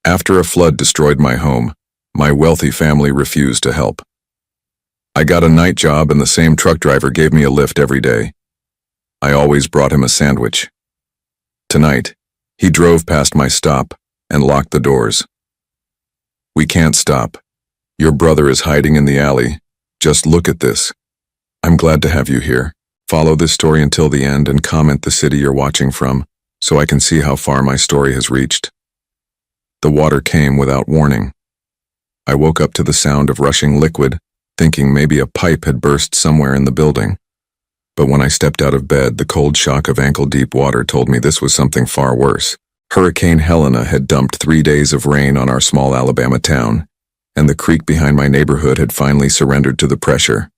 After a flood destroyed my home, my wealthy family refused to help. I got a night job and the same truck driver gave me a lift every day. I always brought him a sandwich. Tonight, he drove past my stop and locked the doors. "We can't stop. Your brother is hiding in the alley. Just look at this." I'm glad to have you here. Follow this story until the end and comment the city you're watching from, so I can see how far my story has reached. The water came without warning. I woke up to the sound of rushing liquid, thinking maybe a pipe had burst somewhere in the building. But when I stepped out of bed, the cold shock of ankle-deep water told me this was something far worse. Hurricane Helena had dumped 3 days of rain on our small Alabama town, and the creek behind my neighborhood had finally surrendered to the pressure.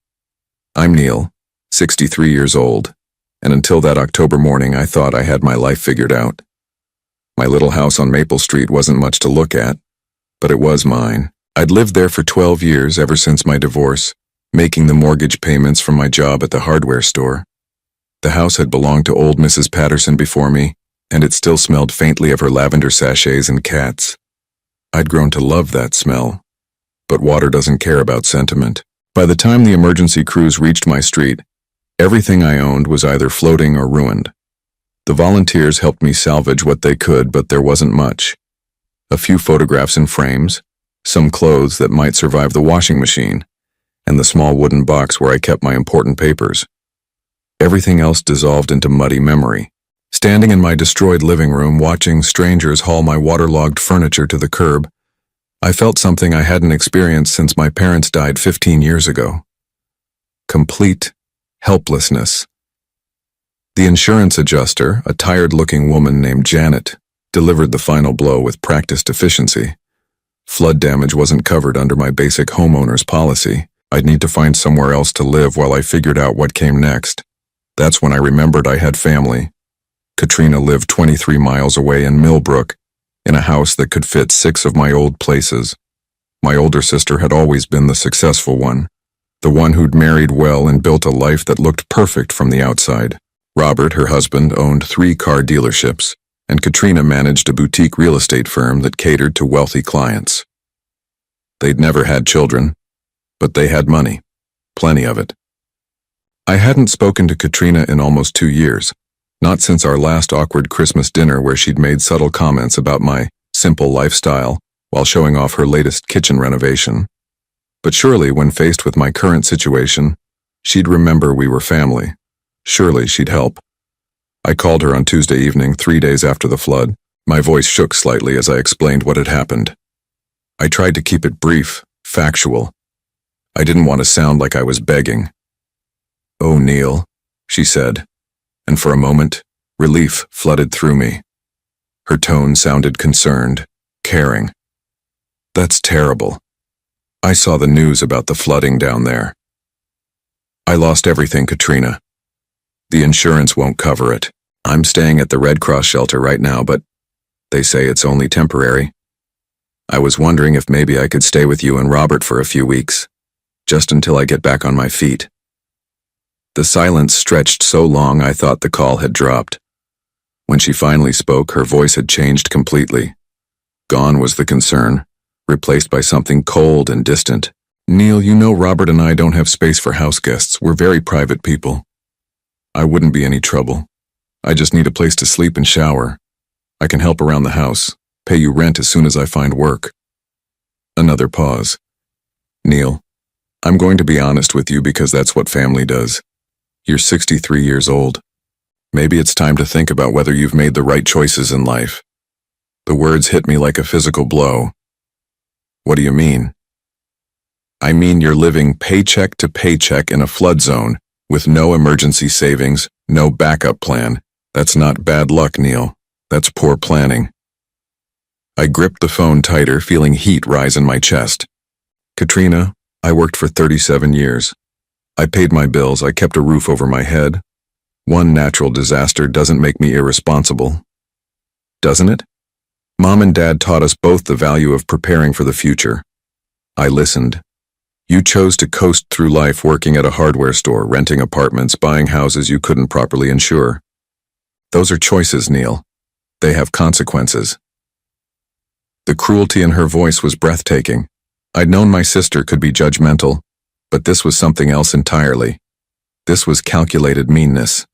I'm Neil, 63 years old, and until that October morning I thought I had my life figured out. My little house on Maple Street wasn't much to look at, but it was mine. I'd lived there for 12 years ever since my divorce, making the mortgage payments from my job at the hardware store. The house had belonged to old Mrs. Patterson before me, and it still smelled faintly of her lavender sachets and cats. I'd grown to love that smell, but water doesn't care about sentiment. By the time the emergency crews reached my street, everything I owned was either floating or ruined. The volunteers helped me salvage what they could, but there wasn't much. A few photographs in frames, some clothes that might survive the washing machine, and the small wooden box where I kept my important papers. Everything else dissolved into muddy memory. Standing in my destroyed living room, watching strangers haul my waterlogged furniture to the curb, I felt something I hadn't experienced since my parents died 15 years ago. Complete helplessness. The insurance adjuster, a tired-looking woman named Janet, delivered the final blow with practiced efficiency. Flood damage wasn't covered under my basic homeowner's policy. I'd need to find somewhere else to live while I figured out what came next. That's when I remembered I had family. Katrina lived 23 miles away in Millbrook, in a house that could fit 6 of my old places. My older sister had always been the successful one, the one who'd married well and built a life that looked perfect from the outside. Robert, her husband, owned 3 car dealerships, and Katrina managed a boutique real estate firm that catered to wealthy clients. They'd never had children, but they had money, plenty of it. I hadn't spoken to Katrina in almost 2 years, not since our last awkward Christmas dinner where she'd made subtle comments about my simple lifestyle while showing off her latest kitchen renovation. But surely, when faced with my current situation, she'd remember we were family. Surely she'd help. I called her on Tuesday evening, 3 days after the flood. My voice shook slightly as I explained what had happened. I tried to keep it brief, factual. I didn't want to sound like I was begging. "Oh, Neil," she said, and for a moment, relief flooded through me. Her tone sounded concerned, caring. "That's terrible. I saw the news about the flooding down there. I lost everything, Katrina. The insurance won't cover it. I'm staying at the Red Cross shelter right now, but they say it's only temporary. I was wondering if maybe I could stay with you and Robert for a few weeks, just until I get back on my feet." The silence stretched so long I thought the call had dropped. When she finally spoke, her voice had changed completely. Gone was the concern, replaced by something cold and distant. "Neil, you know Robert and I don't have space for house guests. We're very private people. I wouldn't be any trouble. I just need a place to sleep and shower. I can help around the house, pay you rent as soon as I find work." Another pause. "Neil, I'm going to be honest with you because that's what family does. You're 63 years old. Maybe it's time to think about whether you've made the right choices in life." The words hit me like a physical blow. "What do you mean?" "I mean you're living paycheck to paycheck in a flood zone, with no emergency savings, no backup plan. That's not bad luck, Neil. That's poor planning." I gripped the phone tighter, feeling heat rise in my chest. "Katrina, I worked for 37 years. I paid my bills, I kept a roof over my head. One natural disaster doesn't make me irresponsible. Doesn't it? Mom and Dad taught us both the value of preparing for the future. I listened. You chose to coast through life working at a hardware store, renting apartments, buying houses you couldn't properly insure. Those are choices, Neil. They have consequences. The cruelty in her voice was breathtaking. I'd known my sister could be judgmental, but this was something else entirely. This was calculated meanness.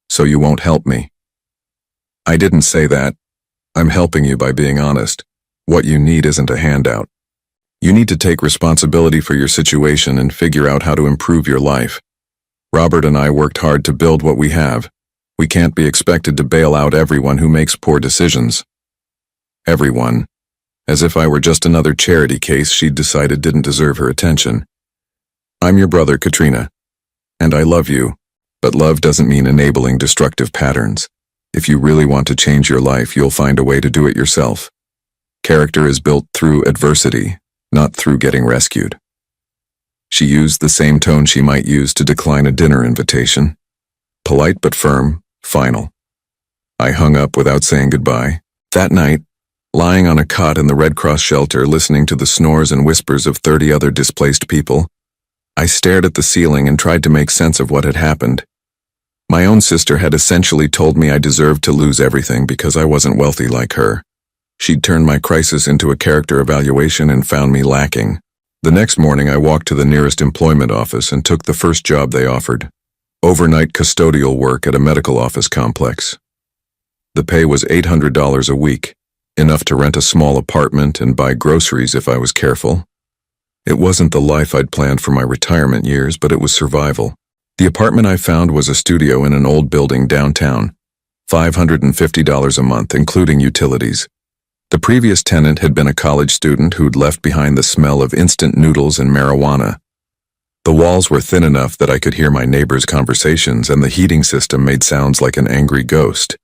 So you won't help me? I didn't say that. I'm helping you by being honest. What you need isn't a handout. You need to take responsibility for your situation and figure out how to improve your life. Robert and I worked hard to build what we have. We can't be expected to bail out everyone who makes poor decisions. Everyone. As if I were just another charity case she'd decided didn't deserve her attention. I'm your brother, Katrina. And I love you. But love doesn't mean enabling destructive patterns. If you really want to change your life, you'll find a way to do it yourself. Character is built through adversity, not through getting rescued. She used the same tone she might use to decline a dinner invitation. Polite but firm, final. I hung up without saying goodbye. That night, lying on a cot in the Red Cross shelter listening to the snores and whispers of 30 other displaced people, I stared at the ceiling and tried to make sense of what had happened. My own sister had essentially told me I deserved to lose everything because I wasn't wealthy like her. She'd turned my crisis into a character evaluation and found me lacking. The next morning I walked to the nearest employment office and took the first job they offered. Overnight custodial work at a medical office complex. The pay was $800 a week, enough to rent a small apartment and buy groceries if I was careful. It wasn't the life I'd planned for my retirement years, but it was survival. The apartment I found was a studio in an old building downtown, $550 a month, including utilities. The previous tenant had been a college student who'd left behind the smell of instant noodles and marijuana. The walls were thin enough that I could hear my neighbors' conversations, and the heating system made sounds like an angry ghost.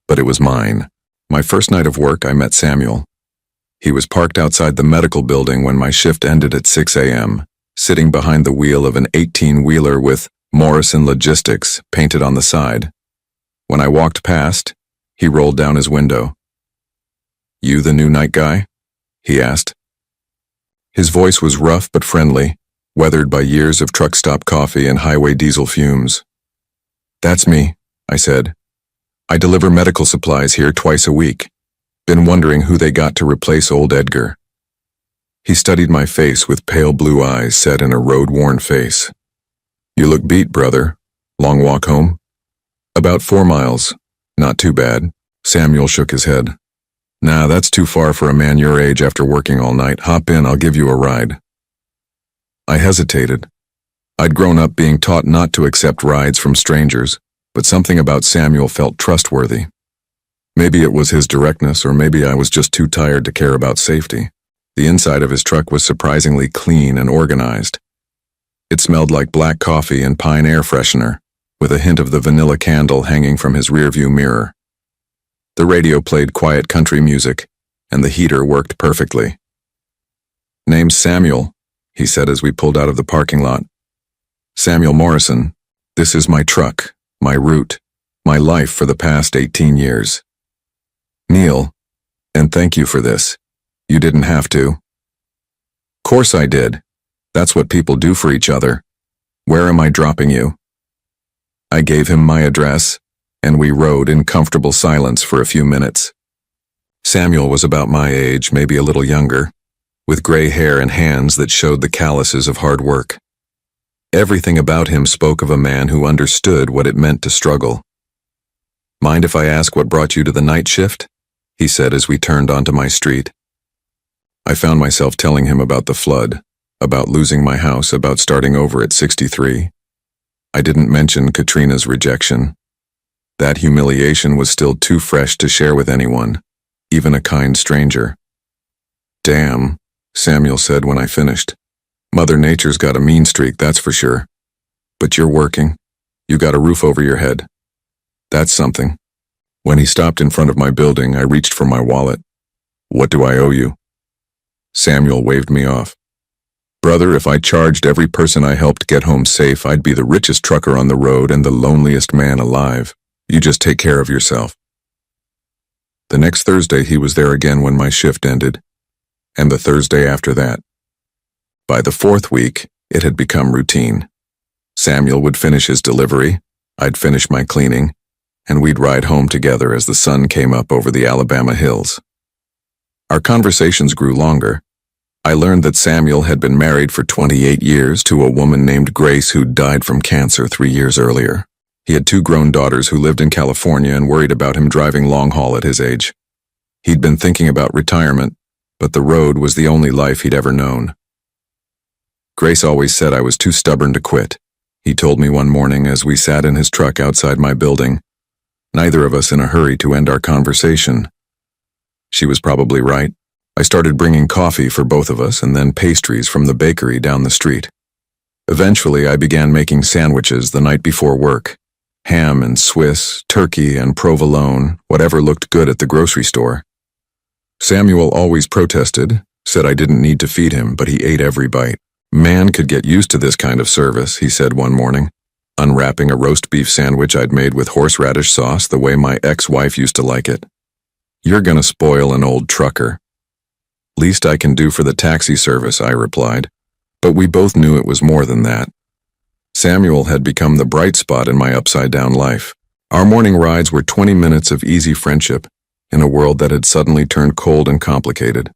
But it was mine. My first night of work, I met Samuel. He was parked outside the medical building when my shift ended at 6 a.m., sitting behind the wheel of an 18-wheeler with Morrison Logistics painted on the side. When I walked past, he rolled down his window. "You the new night guy?" he asked. His voice was rough but friendly, weathered by years of truck stop coffee and highway diesel fumes. "That's me," I said. "I deliver medical supplies here twice a week. Been wondering who they got to replace old Edgar." He studied my face with pale blue eyes set in a road-worn face. "You look beat, brother. Long walk home?" "About 4 miles. Not too bad." Samuel shook his head. "Nah, that's too far for a man your age after working all night. Hop in, I'll give you a ride." I hesitated. I'd grown up being taught not to accept rides from strangers, but something about Samuel felt trustworthy. Maybe it was his directness, or maybe I was just too tired to care about safety. The inside of his truck was surprisingly clean and organized. It smelled like black coffee and pine air freshener, with a hint of the vanilla candle hanging from his rearview mirror. The radio played quiet country music, and the heater worked perfectly. "Name's Samuel," he said as we pulled out of the parking lot. "Samuel Morrison. This is my truck, my route, my life for the past 18 years. Neil, and thank you for this. You didn't have to." "Course I did. That's what people do for each other. Where am I dropping you?" I gave him my address, and we rode in comfortable silence for a few minutes. Samuel was about my age, maybe a little younger, with gray hair and hands that showed the calluses of hard work. Everything about him spoke of a man who understood what it meant to struggle. "Mind if I ask what brought you to the night shift?" he said as we turned onto my street. I found myself telling him about the flood, about losing my house, about starting over at 63. I didn't mention Katrina's rejection. That humiliation was still too fresh to share with anyone, even a kind stranger. "Damn," Samuel said when I finished. "Mother Nature's got a mean streak, that's for sure. But you're working. You got a roof over your head. That's something." When he stopped in front of my building, I reached for my wallet. "What do I owe you?" Samuel waved me off. "Brother, if I charged every person I helped get home safe, I'd be the richest trucker on the road and the loneliest man alive. You just take care of yourself." The next Thursday he was there again when my shift ended, and the Thursday after that. By the 4th week, it had become routine. Samuel would finish his delivery, I'd finish my cleaning, and we'd ride home together as the sun came up over the Alabama hills. Our conversations grew longer. I learned that Samuel had been married for 28 years to a woman named Grace who died from cancer 3 years earlier. He had 2 grown daughters who lived in California and worried about him driving long haul at his age. He'd been thinking about retirement, but the road was the only life he'd ever known. Grace always said I was too stubborn to quit. He told me one morning as we sat in his truck outside my building, neither of us in a hurry to end our conversation. She was probably right. I started bringing coffee for both of us and then pastries from the bakery down the street. Eventually, I began making sandwiches the night before work. Ham and Swiss, turkey and provolone, whatever looked good at the grocery store. Samuel always protested, said I didn't need to feed him, but he ate every bite. Man could get used to this kind of service, he said one morning, unwrapping a roast beef sandwich I'd made with horseradish sauce the way my ex-wife used to like it. You're gonna spoil an old trucker. Least I can do for the taxi service, I replied, but we both knew it was more than that. Samuel had become the bright spot in my upside-down life. Our morning rides were 20 minutes of easy friendship in a world that had suddenly turned cold and complicated.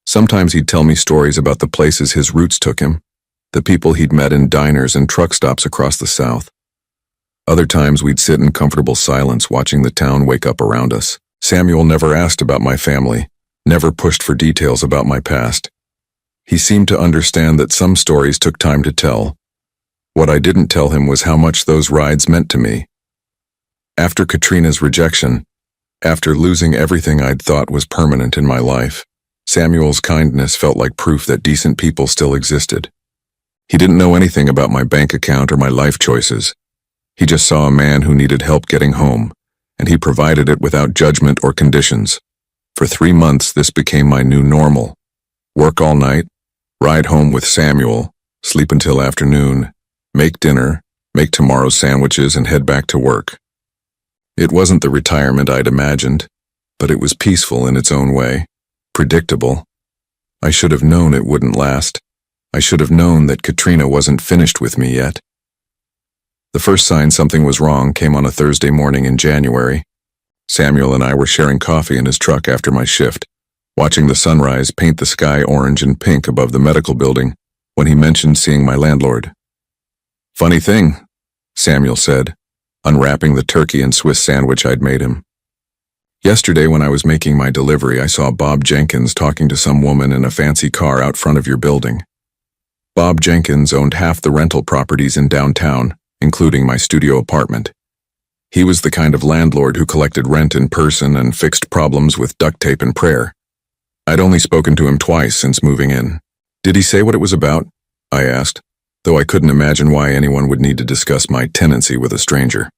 Sometimes he'd tell me stories about the places his roots took him, the people he'd met in diners and truck stops across the South. Other times we'd sit in comfortable silence watching the town wake up around us. Samuel never asked about my family, never pushed for details about my past. He seemed to understand that some stories took time to tell. What I didn't tell him was how much those rides meant to me. After Katrina's rejection, after losing everything I'd thought was permanent in my life, Samuel's kindness felt like proof that decent people still existed. He didn't know anything about my bank account or my life choices. He just saw a man who needed help getting home, and he provided it without judgment or conditions. For 3 months, this became my new normal. Work all night, ride home with Samuel, sleep until afternoon, make dinner, make tomorrow's sandwiches, and head back to work. It wasn't the retirement I'd imagined, but it was peaceful in its own way, predictable. I should have known it wouldn't last. I should have known that Katrina wasn't finished with me yet. The first sign something was wrong came on a Thursday morning in January. Samuel and I were sharing coffee in his truck after my shift, watching the sunrise paint the sky orange and pink above the medical building, when he mentioned seeing my landlord. "Funny thing," Samuel said, unwrapping the turkey and Swiss sandwich I'd made him. "Yesterday when I was making my delivery, I saw Bob Jenkins talking to some woman in a fancy car out front of your building. Bob Jenkins owned half the rental properties in downtown, including my studio apartment. He was the kind of landlord who collected rent in person and fixed problems with duct tape and prayer. I'd only spoken to him twice since moving in. Did he say what it was about?" I asked, though I couldn't imagine why anyone would need to discuss my tenancy with a stranger.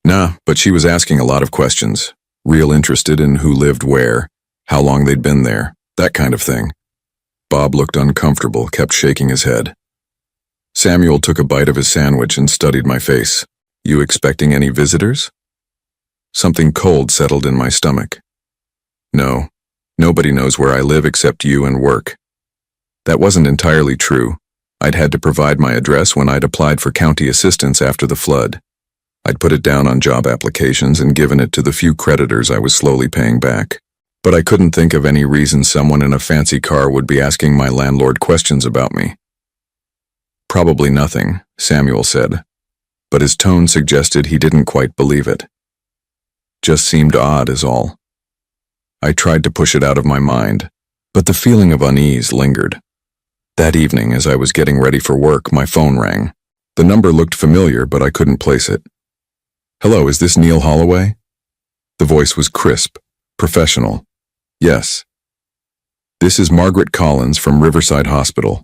"Nah, but she was asking a lot of questions, real interested in who lived where, how long they'd been there, that kind of thing." Bob looked uncomfortable, kept shaking his head. Samuel took a bite of his sandwich and studied my face. "You expecting any visitors?" Something cold settled in my stomach. "No, nobody knows where I live except you and work." That wasn't entirely true. I'd had to provide my address when I'd applied for county assistance after the flood. I'd put it down on job applications and given it to the few creditors I was slowly paying back. But I couldn't think of any reason someone in a fancy car would be asking my landlord questions about me. "Probably nothing," Samuel said, but his tone suggested he didn't quite believe it. "Just seemed odd is all." I tried to push it out of my mind, but the feeling of unease lingered. That evening, as I was getting ready for work, my phone rang. The number looked familiar, but I couldn't place it. "Hello, is this Neil Holloway?" The voice was crisp, professional. "Yes." "This is Margaret Collins from Riverside Hospital.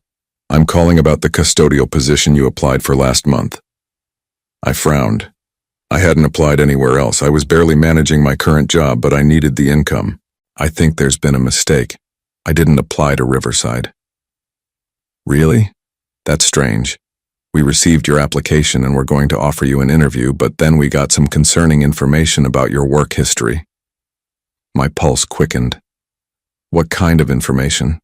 I'm calling about the custodial position you applied for last month." I frowned. I hadn't applied anywhere else. I was barely managing my current job, but I needed the income. "I think there's been a mistake. I didn't apply to Riverside." "Really? That's strange. We received your application and were going to offer you an interview, but then we got some concerning information about your work history." My pulse quickened. "What kind of information?"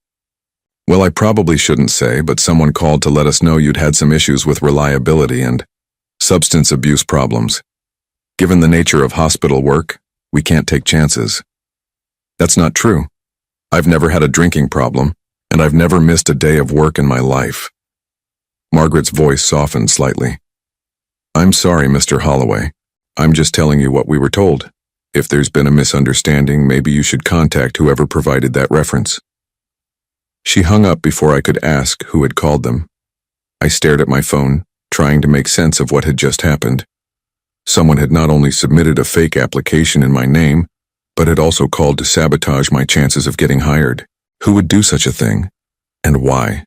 "Well, I probably shouldn't say, but someone called to let us know you'd had some issues with reliability and substance abuse problems. Given the nature of hospital work, we can't take chances." That's not true. I've never had a drinking problem, and I've never missed a day of work in my life. Margaret's voice softened slightly. I'm sorry, Mr. Holloway. I'm just telling you what we were told. If there's been a misunderstanding, maybe you should contact whoever provided that reference. She hung up before I could ask who had called them. I stared at my phone, trying to make sense of what had just happened. Someone had not only submitted a fake application in my name, but had also called to sabotage my chances of getting hired. Who would do such a thing? And why?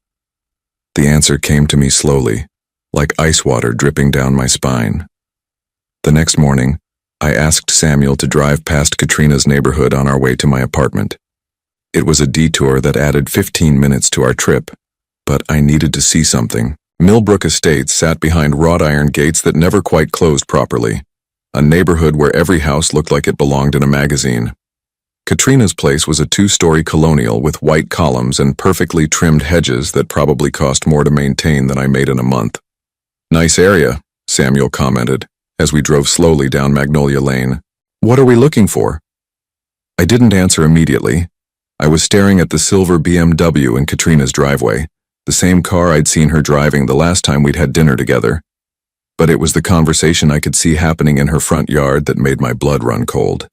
The answer came to me slowly, like ice water dripping down my spine. The next morning, I asked Samuel to drive past Katrina's neighborhood on our way to my apartment. It was a detour that added 15 minutes to our trip, but I needed to see something. Millbrook Estates sat behind wrought iron gates that never quite closed properly, a neighborhood where every house looked like it belonged in a magazine. Katrina's place was a 2-story colonial with white columns and perfectly trimmed hedges that probably cost more to maintain than I made in a month. Nice area, Samuel commented, as we drove slowly down Magnolia Lane. What are we looking for? I didn't answer immediately. I was staring at the silver BMW in Katrina's driveway, the same car I'd seen her driving the last time we'd had dinner together. But it was the conversation I could see happening in her front yard that made my blood run cold.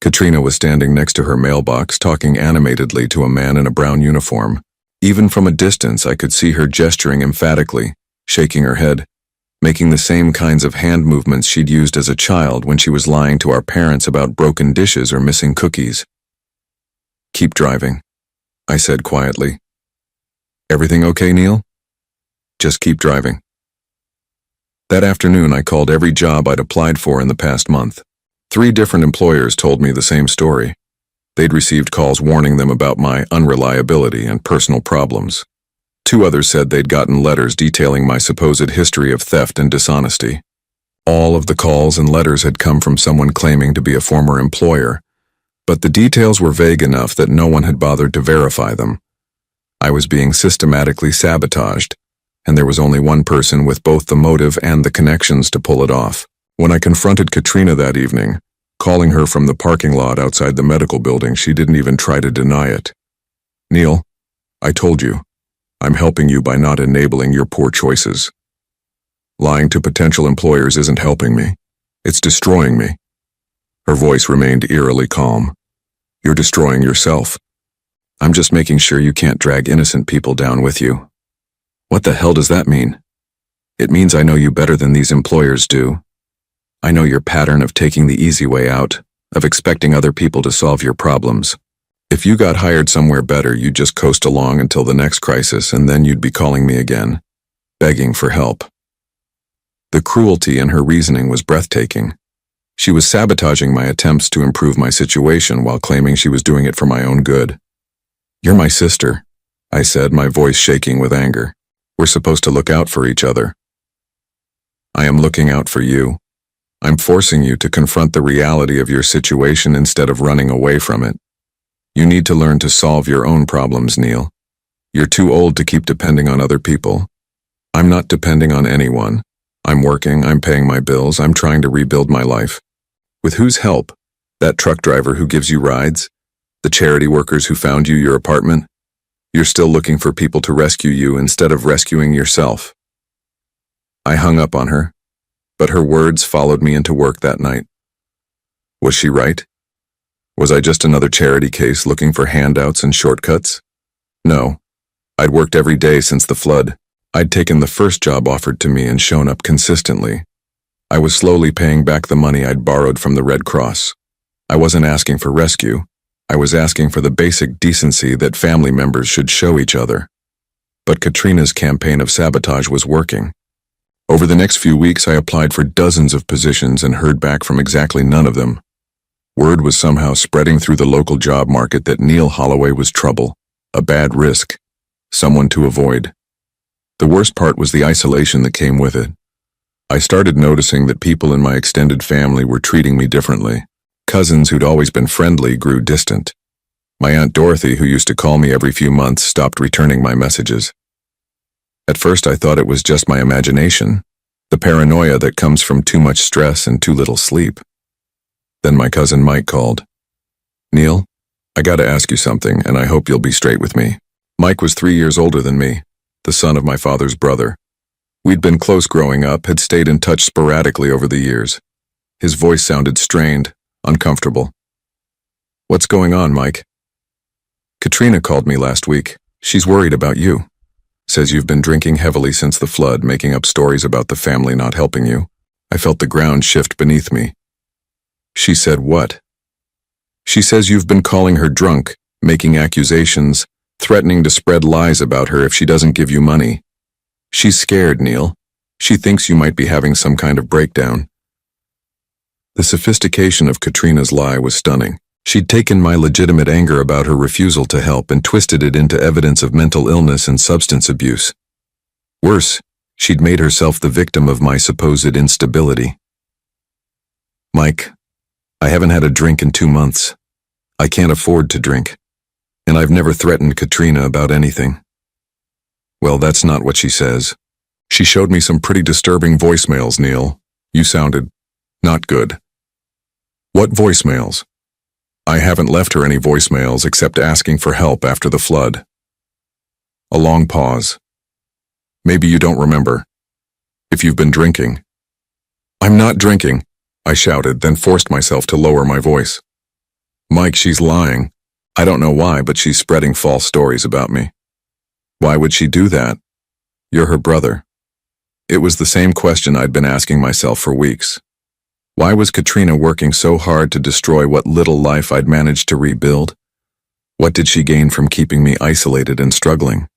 Katrina was standing next to her mailbox, talking animatedly to a man in a brown uniform. Even from a distance, I could see her gesturing emphatically, shaking her head, making the same kinds of hand movements she'd used as a child when she was lying to our parents about broken dishes or missing cookies. Keep driving, I said quietly. Everything okay, Neil? Just keep driving. That afternoon, I called every job I'd applied for in the past month. 3 different employers told me the same story. They'd received calls warning them about my unreliability and personal problems. 2 others said they'd gotten letters detailing my supposed history of theft and dishonesty. All of the calls and letters had come from someone claiming to be a former employer, but the details were vague enough that no one had bothered to verify them. I was being systematically sabotaged, and there was only one person with both the motive and the connections to pull it off. When I confronted Katrina that evening, calling her from the parking lot outside the medical building, she didn't even try to deny it. Neil, I told you, I'm helping you by not enabling your poor choices. Lying to potential employers isn't helping me. It's destroying me. Her voice remained eerily calm. You're destroying yourself. I'm just making sure you can't drag innocent people down with you. What the hell does that mean? It means I know you better than these employers do. I know your pattern of taking the easy way out, of expecting other people to solve your problems. If you got hired somewhere better, you'd just coast along until the next crisis, and then you'd be calling me again, begging for help. The cruelty in her reasoning was breathtaking. She was sabotaging my attempts to improve my situation while claiming she was doing it for my own good. You're my sister, I said, my voice shaking with anger. We're supposed to look out for each other. I am looking out for you. I'm forcing you to confront the reality of your situation instead of running away from it. You need to learn to solve your own problems, Neil. You're too old to keep depending on other people. I'm not depending on anyone. I'm working, I'm paying my bills, I'm trying to rebuild my life. With whose help? That truck driver who gives you rides? The charity workers who found you your apartment? You're still looking for people to rescue you instead of rescuing yourself. I hung up on her, but her words followed me into work that night. Was she right? Was I just another charity case looking for handouts and shortcuts? No. I'd worked every day since the flood. I'd taken the first job offered to me and shown up consistently. I was slowly paying back the money I'd borrowed from the Red Cross. I wasn't asking for rescue. I was asking for the basic decency that family members should show each other. But Katrina's campaign of sabotage was working. Over the next few weeks, I applied for dozens of positions and heard back from exactly none of them. Word was somehow spreading through the local job market that Neil Holloway was trouble, a bad risk, someone to avoid. The worst part was the isolation that came with it. I started noticing that people in my extended family were treating me differently. Cousins who'd always been friendly grew distant. My Aunt Dorothy, who used to call me every few months, stopped returning my messages. At first, I thought it was just my imagination, the paranoia that comes from too much stress and too little sleep. Then my cousin Mike called. Neil, I gotta ask you something, and I hope you'll be straight with me. Mike was 3 years older than me, the son of my father's brother. We'd been close growing up, had stayed in touch sporadically over the years. His voice sounded strained, uncomfortable. What's going on, Mike? Katrina called me last week. She's worried about you. Says you've been drinking heavily since the flood, making up stories about the family not helping you. I felt the ground shift beneath me. She said what? She says you've been calling her drunk, making accusations, threatening to spread lies about her if she doesn't give you money. She's scared, Neil. She thinks you might be having some kind of breakdown. The sophistication of Katrina's lie was stunning. She'd taken my legitimate anger about her refusal to help and twisted it into evidence of mental illness and substance abuse. Worse, she'd made herself the victim of my supposed instability. Mike, I haven't had a drink in 2 months. I can't afford to drink. And I've never threatened Katrina about anything. Well, that's not what she says. She showed me some pretty disturbing voicemails, Neil. You sounded not good. What voicemails? I haven't left her any voicemails except asking for help after the flood. A long pause. Maybe you don't remember. If you've been drinking. I'm not drinking, I shouted, then forced myself to lower my voice. Mike, she's lying. I don't know why, but she's spreading false stories about me. Why would she do that? You're her brother. It was the same question I'd been asking myself for weeks. Why was Katrina working so hard to destroy what little life I'd managed to rebuild? What did she gain from keeping me isolated and struggling?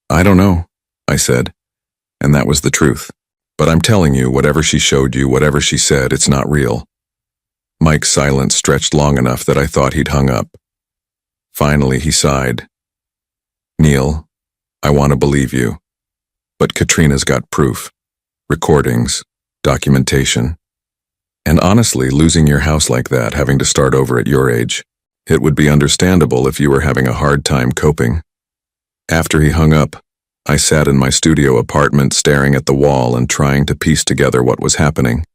I don't know, I said, and that was the truth. But I'm telling you, whatever she showed you, whatever she said, it's not real. Mike's silence stretched long enough that I thought he'd hung up. Finally, he sighed. Neil, I want to believe you. But Katrina's got proof. Recordings, documentation. And honestly, losing your house like that, having to start over at your age, it would be understandable if you were having a hard time coping. After he hung up, I sat in my studio apartment staring at the wall and trying to piece together what was happening.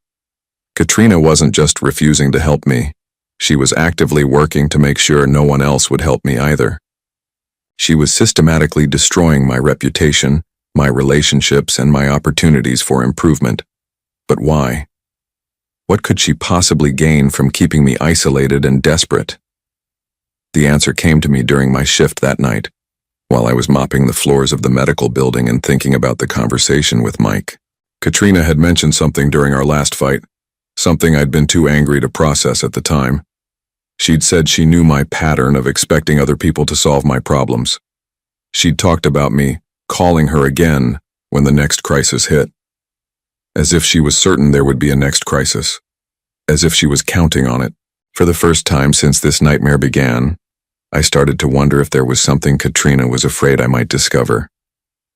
Katrina wasn't just refusing to help me. She was actively working to make sure no one else would help me either. She was systematically destroying my reputation, my relationships, and my opportunities for improvement. But why? What could she possibly gain from keeping me isolated and desperate? The answer came to me during my shift that night, while I was mopping the floors of the medical building and thinking about the conversation with Mike. Katrina had mentioned something during our last fight, something I'd been too angry to process at the time. She'd said she knew my pattern of expecting other people to solve my problems. She'd talked about me calling her again when the next crisis hit. As if she was certain there would be a next crisis. As if she was counting on it. For the first time since this nightmare began, I started to wonder if there was something Katrina was afraid I might discover.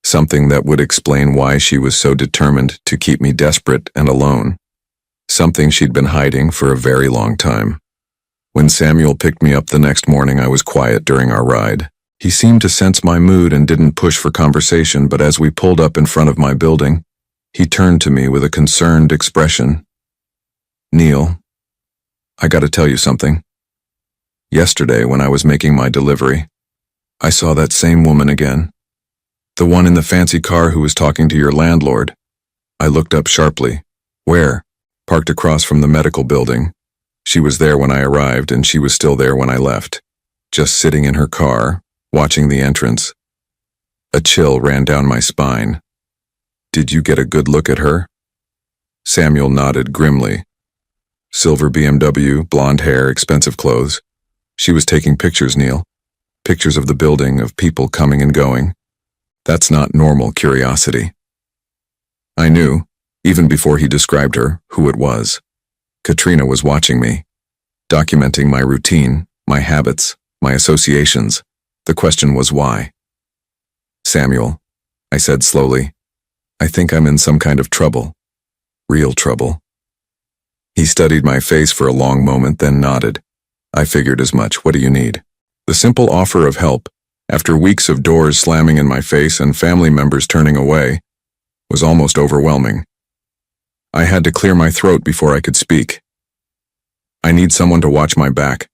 Something that would explain why she was so determined to keep me desperate and alone. Something she'd been hiding for a very long time. When Samuel picked me up the next morning, I was quiet during our ride. He seemed to sense my mood and didn't push for conversation, but as we pulled up in front of my building, he turned to me with a concerned expression. Neil, I gotta tell you something. Yesterday, when I was making my delivery, I saw that same woman again. The one in the fancy car who was talking to your landlord. I looked up sharply. Where? Parked across from the medical building. She was there when I arrived, and she was still there when I left. Just sitting in her car, watching the entrance. A chill ran down my spine. Did you get a good look at her? Samuel nodded grimly. Silver BMW, blonde hair, expensive clothes. She was taking pictures, Neil. Pictures of the building, of people coming and going. That's not normal curiosity. I knew, even before he described her, who it was. Katrina was watching me, documenting my routine, my habits, my associations. The question was why. Samuel, I said slowly, I think I'm in some kind of trouble. Real trouble. He studied my face for a long moment, then nodded. I figured as much. What do you need? The simple offer of help, after weeks of doors slamming in my face and family members turning away, was almost overwhelming. I had to clear my throat before I could speak. I need someone to watch my back.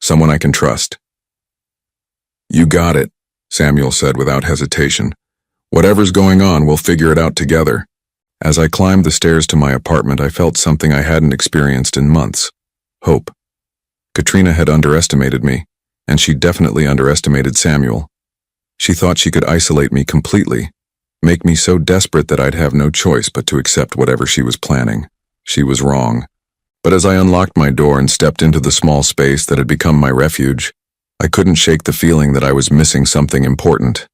Someone I can trust. You got it, Samuel said without hesitation. Whatever's going on, we'll figure it out together. As I climbed the stairs to my apartment, I felt something I hadn't experienced in months. Hope. Katrina had underestimated me, and she definitely underestimated Samuel. She thought she could isolate me completely, make me so desperate that I'd have no choice but to accept whatever she was planning. She was wrong. But as I unlocked my door and stepped into the small space that had become my refuge, I couldn't shake the feeling that I was missing something important.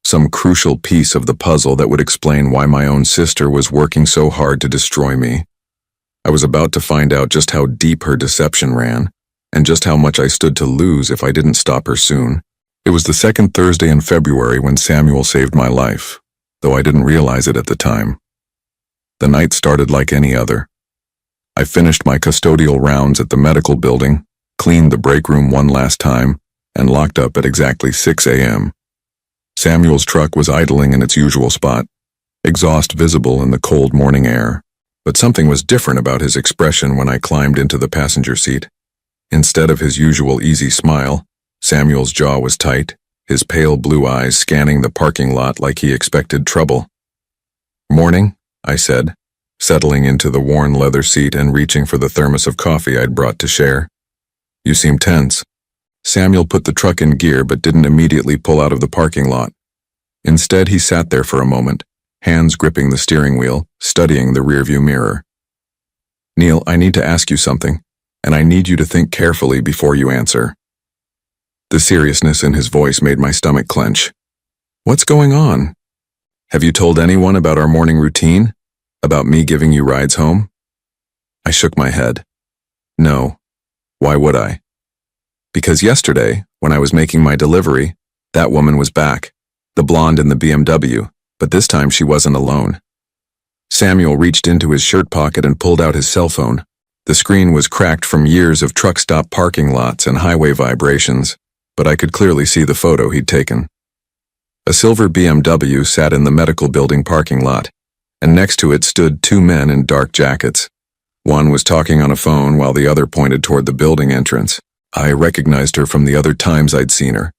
Some crucial piece of the puzzle that would explain why my own sister was working so hard to destroy me. I was about to find out just how deep her deception ran, and just how much I stood to lose if I didn't stop her soon. It was the second Thursday in February when Samuel saved my life, though I didn't realize it at the time. The night started like any other. I finished my custodial rounds at the medical building, cleaned the break room one last time, and locked up at exactly 6 a.m. Samuel's truck was idling in its usual spot, exhaust visible in the cold morning air, but something was different about his expression when I climbed into the passenger seat. Instead of his usual easy smile, Samuel's jaw was tight, his pale blue eyes scanning the parking lot like he expected trouble. "Morning," I said, settling into the worn leather seat and reaching for the thermos of coffee I'd brought to share. "You seem tense." Samuel put the truck in gear but didn't immediately pull out of the parking lot. Instead, he sat there for a moment, hands gripping the steering wheel, studying the rearview mirror. "Neil, I need to ask you something, and I need you to think carefully before you answer." The seriousness in his voice made my stomach clench. "What's going on? Have you told anyone about our morning routine? About me giving you rides home?" I shook my head. "No. Why would I?" "Because yesterday, when I was making my delivery, that woman was back, the blonde in the BMW, but this time she wasn't alone." Samuel reached into his shirt pocket and pulled out his cell phone. The screen was cracked from years of truck stop parking lots and highway vibrations, but I could clearly see the photo he'd taken. A silver BMW sat in the medical building parking lot, and next to it stood two men in dark jackets. One was talking on a phone while the other pointed toward the building entrance. I recognized her from the other times I'd seen her.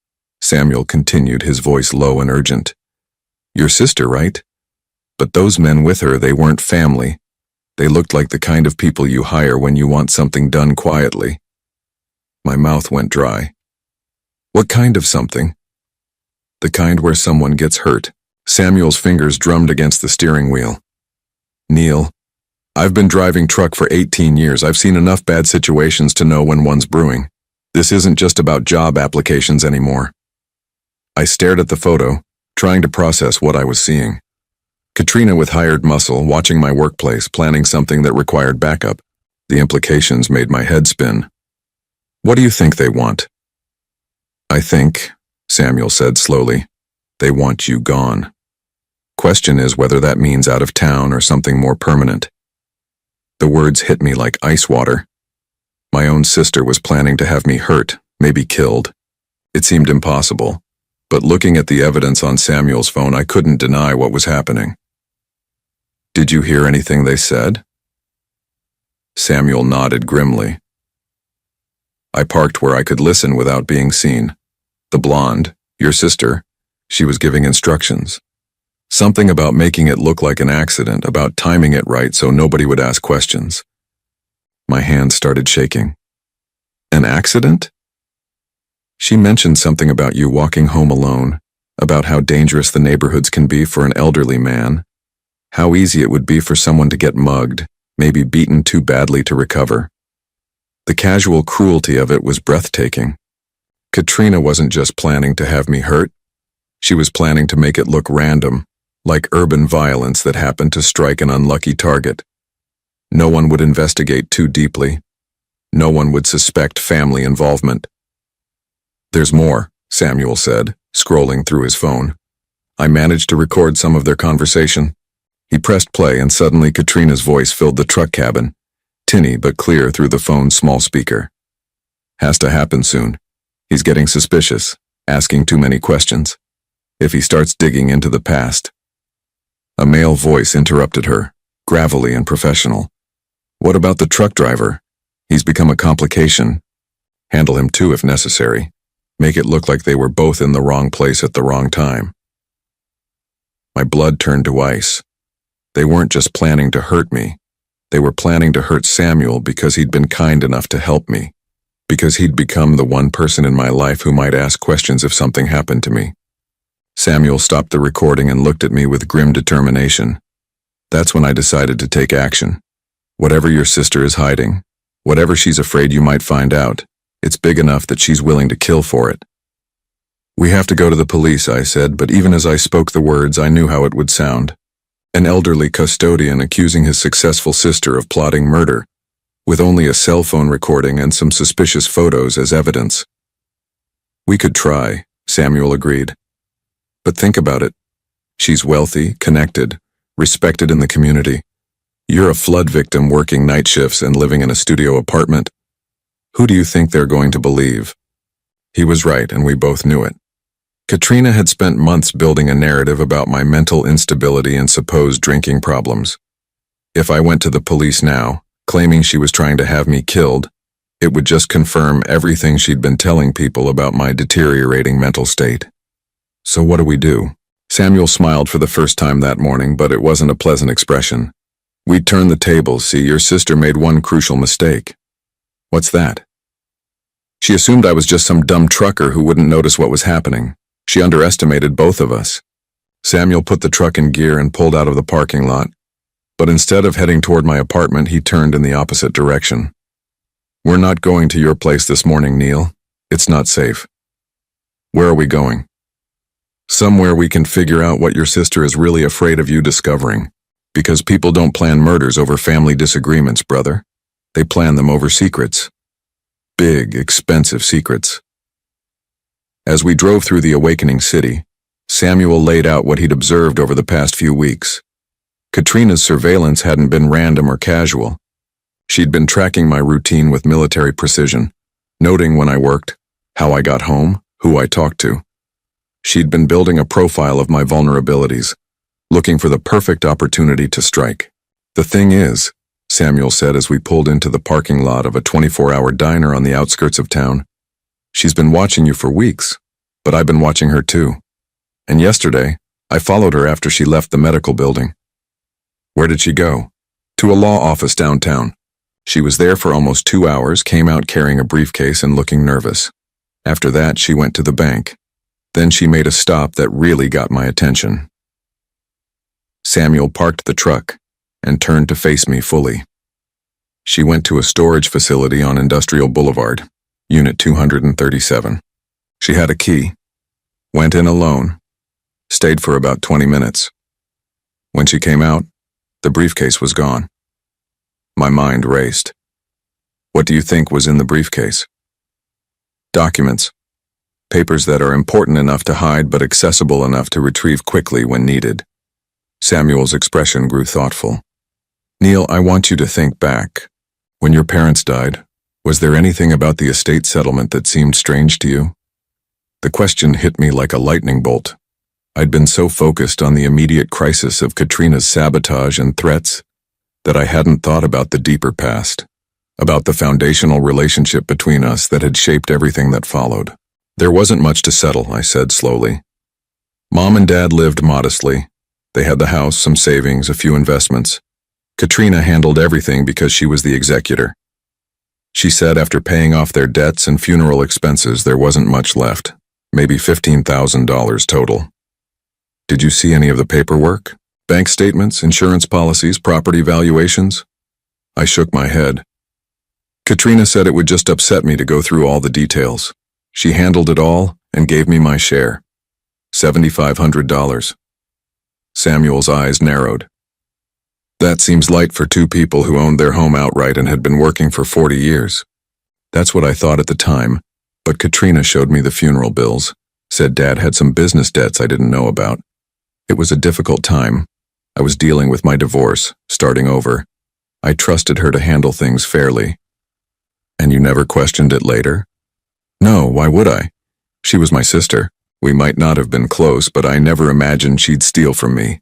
Samuel continued, his voice low and urgent. "Your sister, right? But those men with her, they weren't family. They looked like the kind of people you hire when you want something done quietly." My mouth went dry. "What kind of something?" "The kind where someone gets hurt." Samuel's fingers drummed against the steering wheel. "Neil, I've been driving truck for 18 years. I've seen enough bad situations to know when one's brewing. This isn't just about job applications anymore." I stared at the photo, trying to process what I was seeing. Katrina with hired muscle, watching my workplace, planning something that required backup. The implications made my head spin. "What do you think they want?" "I think," Samuel said slowly, "they want you gone. Question is whether that means out of town or something more permanent." The words hit me like ice water. My own sister was planning to have me hurt, maybe killed. It seemed impossible, but looking at the evidence on Samuel's phone, I couldn't deny what was happening. "Did you hear anything they said?" Samuel nodded grimly. I parked where I could listen without being seen. The blonde, your sister, she was giving instructions. Something about making it look like an accident, about timing it right so nobody would ask questions. My hands started shaking. "An accident?" "She mentioned something about you walking home alone, about how dangerous the neighborhoods can be for an elderly man, how easy it would be for someone to get mugged, maybe beaten too badly to recover." The casual cruelty of it was breathtaking. Katrina wasn't just planning to have me hurt. She was planning to make it look random, like urban violence that happened to strike an unlucky target. No one would investigate too deeply. No one would suspect family involvement. "There's more," Samuel said, scrolling through his phone. I managed to record some of their conversation. He pressed play and suddenly Katrina's voice filled the truck cabin, tinny but clear through the phone's small speaker. "Has to happen soon. He's getting suspicious, asking too many questions. If he starts digging into the past." A male voice interrupted her, gravelly and professional. "What about the truck driver? He's become a complication." Handle him too if necessary. Make it look like they were both in the wrong place at the wrong time. My blood turned to ice. They weren't just planning to hurt me. They were planning to hurt Samuel because he'd been kind enough to help me. Because he'd become the one person in my life who might ask questions if something happened to me. Samuel stopped the recording and looked at me with grim determination. That's when I decided to take action. Whatever your sister is hiding, whatever she's afraid you might find out, it's big enough that she's willing to kill for it. We have to go to the police, I said, but even as I spoke the words, I knew how it would sound. An elderly custodian accusing his successful sister of plotting murder, with only a cell phone recording and some suspicious photos as evidence. We could try, Samuel agreed. But think about it. She's wealthy, connected, respected in the community. You're a flood victim working night shifts and living in a studio apartment. Who do you think they're going to believe? He was right, and we both knew it. Katrina had spent months building a narrative about my mental instability and supposed drinking problems. If I went to the police now, claiming she was trying to have me killed, it would just confirm everything she'd been telling people about my deteriorating mental state. So what do we do? Samuel smiled for the first time that morning, but it wasn't a pleasant expression. We'd turn the tables. See, your sister made one crucial mistake. What's that? She assumed I was just some dumb trucker who wouldn't notice what was happening. She underestimated both of us. Samuel put the truck in gear and pulled out of the parking lot. But instead of heading toward my apartment, he turned in the opposite direction. We're not going to your place this morning, Neil. It's not safe. Where are we going? Somewhere we can figure out what your sister is really afraid of you discovering. Because people don't plan murders over family disagreements, brother. They plan them over secrets. Big, expensive secrets. As we drove through the awakening city, Samuel laid out what he'd observed over the past few weeks. Katrina's surveillance hadn't been random or casual. She'd been tracking my routine with military precision, noting when I worked, how I got home, who I talked to. She'd been building a profile of my vulnerabilities, looking for the perfect opportunity to strike. The thing is, Samuel said as we pulled into the parking lot of a 24-hour diner on the outskirts of town, she's been watching you for weeks, but I've been watching her too. And yesterday, I followed her after she left the medical building. Where did she go? To a law office downtown. She was there for almost 2 hours, came out carrying a briefcase and looking nervous. After that, she went to the bank. Then she made a stop that really got my attention. Samuel parked the truck and turned to face me fully. She went to a storage facility on Industrial Boulevard, Unit 237. She had a key, went in alone, stayed for about 20 minutes. When she came out, the briefcase was gone. My mind raced. What do you think was in the briefcase? Documents. Papers that are important enough to hide but accessible enough to retrieve quickly when needed. Samuel's expression grew thoughtful. Neil, I want you to think back. When your parents died, was there anything about the estate settlement that seemed strange to you? The question hit me like a lightning bolt. I'd been so focused on the immediate crisis of Katrina's sabotage and threats that I hadn't thought about the deeper past, about the foundational relationship between us that had shaped everything that followed. There wasn't much to settle, I said slowly. Mom and Dad lived modestly. They had the house, some savings, a few investments. Katrina handled everything because she was the executor. She said after paying off their debts and funeral expenses, there wasn't much left, maybe $15,000 total. Did you see any of the paperwork? Bank statements, insurance policies, property valuations? I shook my head. Katrina said it would just upset me to go through all the details. She handled it all and gave me my share. $7,500. Samuel's eyes narrowed. That seems light for two people who owned their home outright and had been working for 40 years. That's what I thought at the time, but Katrina showed me the funeral bills, said Dad had some business debts I didn't know about. It was a difficult time. I was dealing with my divorce, starting over. I trusted her to handle things fairly. And you never questioned it later? No, why would I? She was my sister. We might not have been close, but I never imagined she'd steal from me.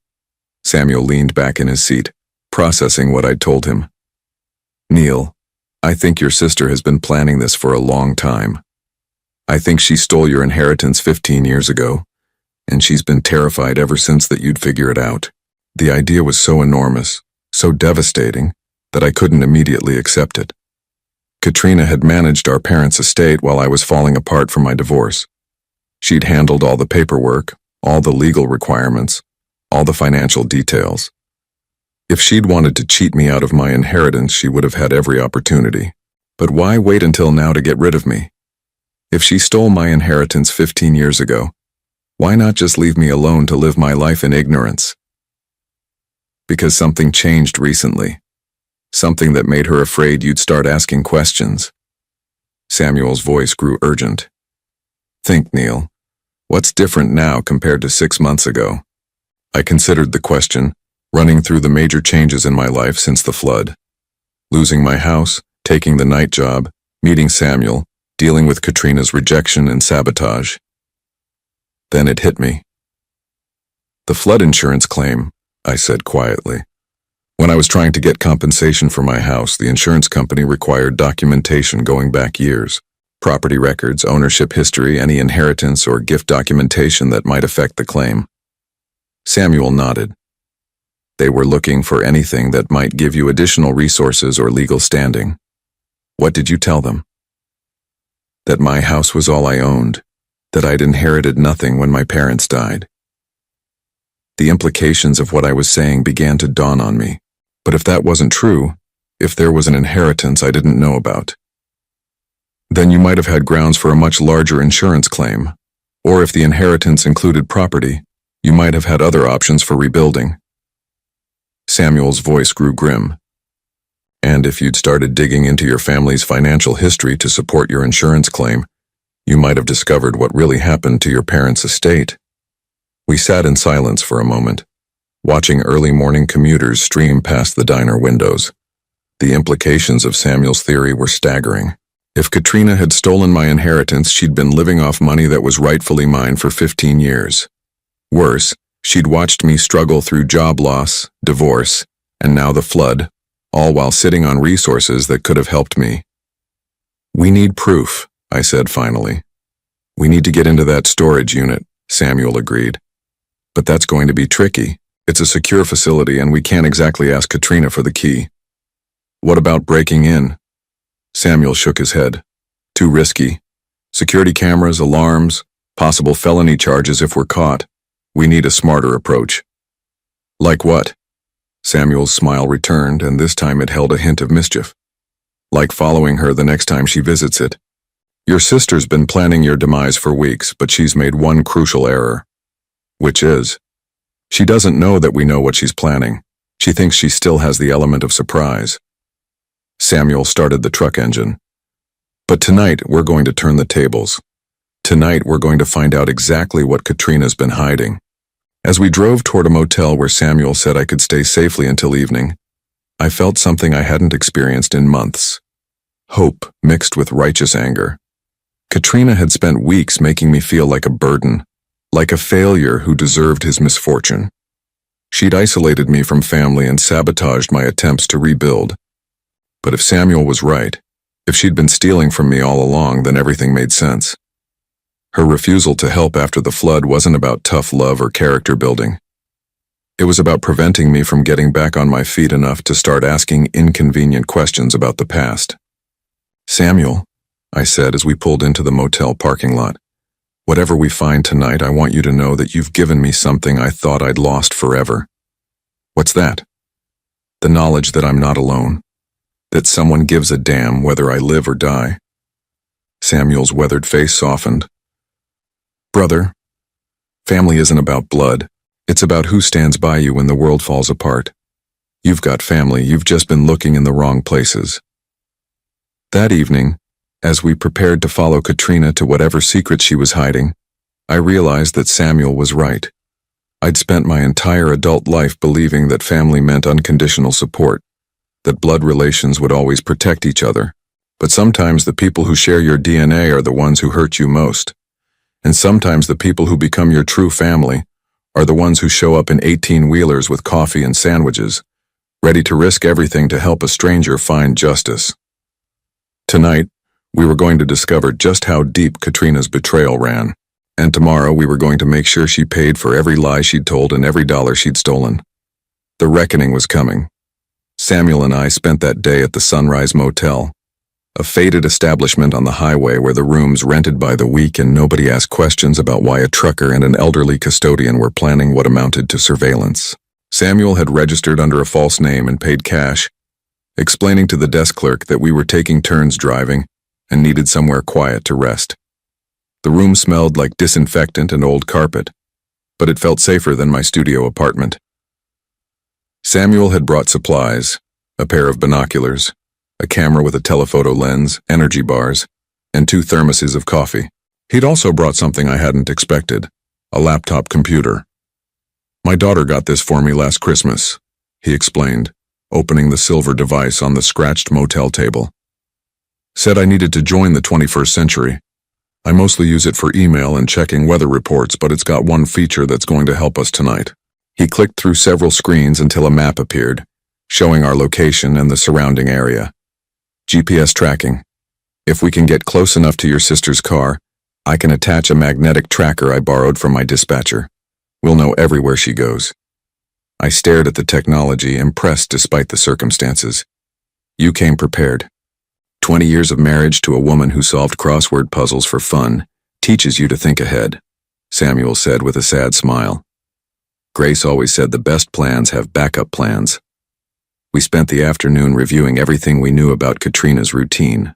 Samuel leaned back in his seat, processing what I'd told him. Neil, I think your sister has been planning this for a long time. I think she stole your inheritance 15 years ago, and she's been terrified ever since that you'd figure it out. The idea was so enormous, so devastating, that I couldn't immediately accept it. Katrina had managed our parents' estate while I was falling apart from my divorce. She'd handled all the paperwork, all the legal requirements, all the financial details. If she'd wanted to cheat me out of my inheritance, she would have had every opportunity. But why wait until now to get rid of me? If she stole my inheritance 15 years ago, why not just leave me alone to live my life in ignorance? Because something changed recently. Something that made her afraid you'd start asking questions. Samuel's voice grew urgent. Think, Neil. What's different now compared to 6 months ago? I considered the question, running through the major changes in my life since the flood. Losing my house, taking the night job, meeting Samuel, dealing with Katrina's rejection and sabotage. Then it hit me. The flood insurance claim, I said quietly. When I was trying to get compensation for my house, the insurance company required documentation going back years. Property records, ownership history, any inheritance or gift documentation that might affect the claim. Samuel nodded. They were looking for anything that might give you additional resources or legal standing. What did you tell them? That my house was all I owned, that I'd inherited nothing when my parents died. The implications of what I was saying began to dawn on me. But if that wasn't true, if there was an inheritance I didn't know about, then you might have had grounds for a much larger insurance claim. Or if the inheritance included property, you might have had other options for rebuilding. Samuel's voice grew grim. And if you'd started digging into your family's financial history to support your insurance claim, you might have discovered what really happened to your parents' estate. We sat in silence for a moment, watching early morning commuters stream past the diner windows. The implications of Samuel's theory were staggering. If Katrina had stolen my inheritance, she'd been living off money that was rightfully mine for 15 years. Worse, she'd watched me struggle through job loss, divorce, and now the flood, all while sitting on resources that could have helped me. We need proof, I said finally. We need to get into that storage unit, Samuel agreed. But that's going to be tricky. It's a secure facility and we can't exactly ask Katrina for the key. What about breaking in? Samuel shook his head. Too risky. Security cameras, alarms, possible felony charges if we're caught. We need a smarter approach. Like what? Samuel's smile returned, and this time it held a hint of mischief. Like following her the next time she visits it. Your sister's been planning your demise for weeks, but she's made one crucial error. Which is, she doesn't know that we know what she's planning. She thinks she still has the element of surprise. Samuel started the truck engine. But tonight, we're going to turn the tables. Tonight, we're going to find out exactly what Katrina's been hiding. As we drove toward a motel where Samuel said I could stay safely until evening, I felt something I hadn't experienced in months. Hope mixed with righteous anger. Katrina had spent weeks making me feel like a burden, like a failure who deserved his misfortune. She'd isolated me from family and sabotaged my attempts to rebuild. But if Samuel was right, if she'd been stealing from me all along, then everything made sense. Her refusal to help after the flood wasn't about tough love or character building. It was about preventing me from getting back on my feet enough to start asking inconvenient questions about the past. Samuel, I said as we pulled into the motel parking lot, whatever we find tonight, I want you to know that you've given me something I thought I'd lost forever. What's that? The knowledge that I'm not alone. That someone gives a damn whether I live or die. Samuel's weathered face softened. Brother, family isn't about blood. It's about who stands by you when the world falls apart. You've got family, you've just been looking in the wrong places. That evening, as we prepared to follow Katrina to whatever secret she was hiding, I realized that Samuel was right. I'd spent my entire adult life believing that family meant unconditional support, that blood relations would always protect each other. But sometimes the people who share your DNA are the ones who hurt you most. And sometimes the people who become your true family are the ones who show up in 18-wheelers with coffee and sandwiches, ready to risk everything to help a stranger find justice. Tonight, we were going to discover just how deep Katrina's betrayal ran. And tomorrow we were going to make sure she paid for every lie she'd told and every dollar she'd stolen. The reckoning was coming. Samuel and I spent that day at the Sunrise Motel, a faded establishment on the highway where the rooms rented by the week and nobody asked questions about why a trucker and an elderly custodian were planning what amounted to surveillance. Samuel had registered under a false name and paid cash, explaining to the desk clerk that we were taking turns driving and needed somewhere quiet to rest. The room smelled like disinfectant and old carpet, but it felt safer than my studio apartment. Samuel had brought supplies, a pair of binoculars, a camera with a telephoto lens, energy bars, and 2 thermoses of coffee. He'd also brought something I hadn't expected, a laptop computer. "My daughter got this for me last Christmas," he explained, opening the silver device on the scratched motel table. "Said I needed to join the 21st century. I mostly use it for email and checking weather reports, but it's got one feature that's going to help us tonight." He clicked through several screens until a map appeared, showing our location and the surrounding area. "GPS tracking. If we can get close enough to your sister's car, I can attach a magnetic tracker I borrowed from my dispatcher. We'll know everywhere she goes." I stared at the technology, impressed despite the circumstances. "You came prepared. 20 years of marriage to a woman who solved crossword puzzles for fun teaches you to think ahead," Samuel said with a sad smile. "Grace always said the best plans have backup plans." We spent the afternoon reviewing everything we knew about Katrina's routine.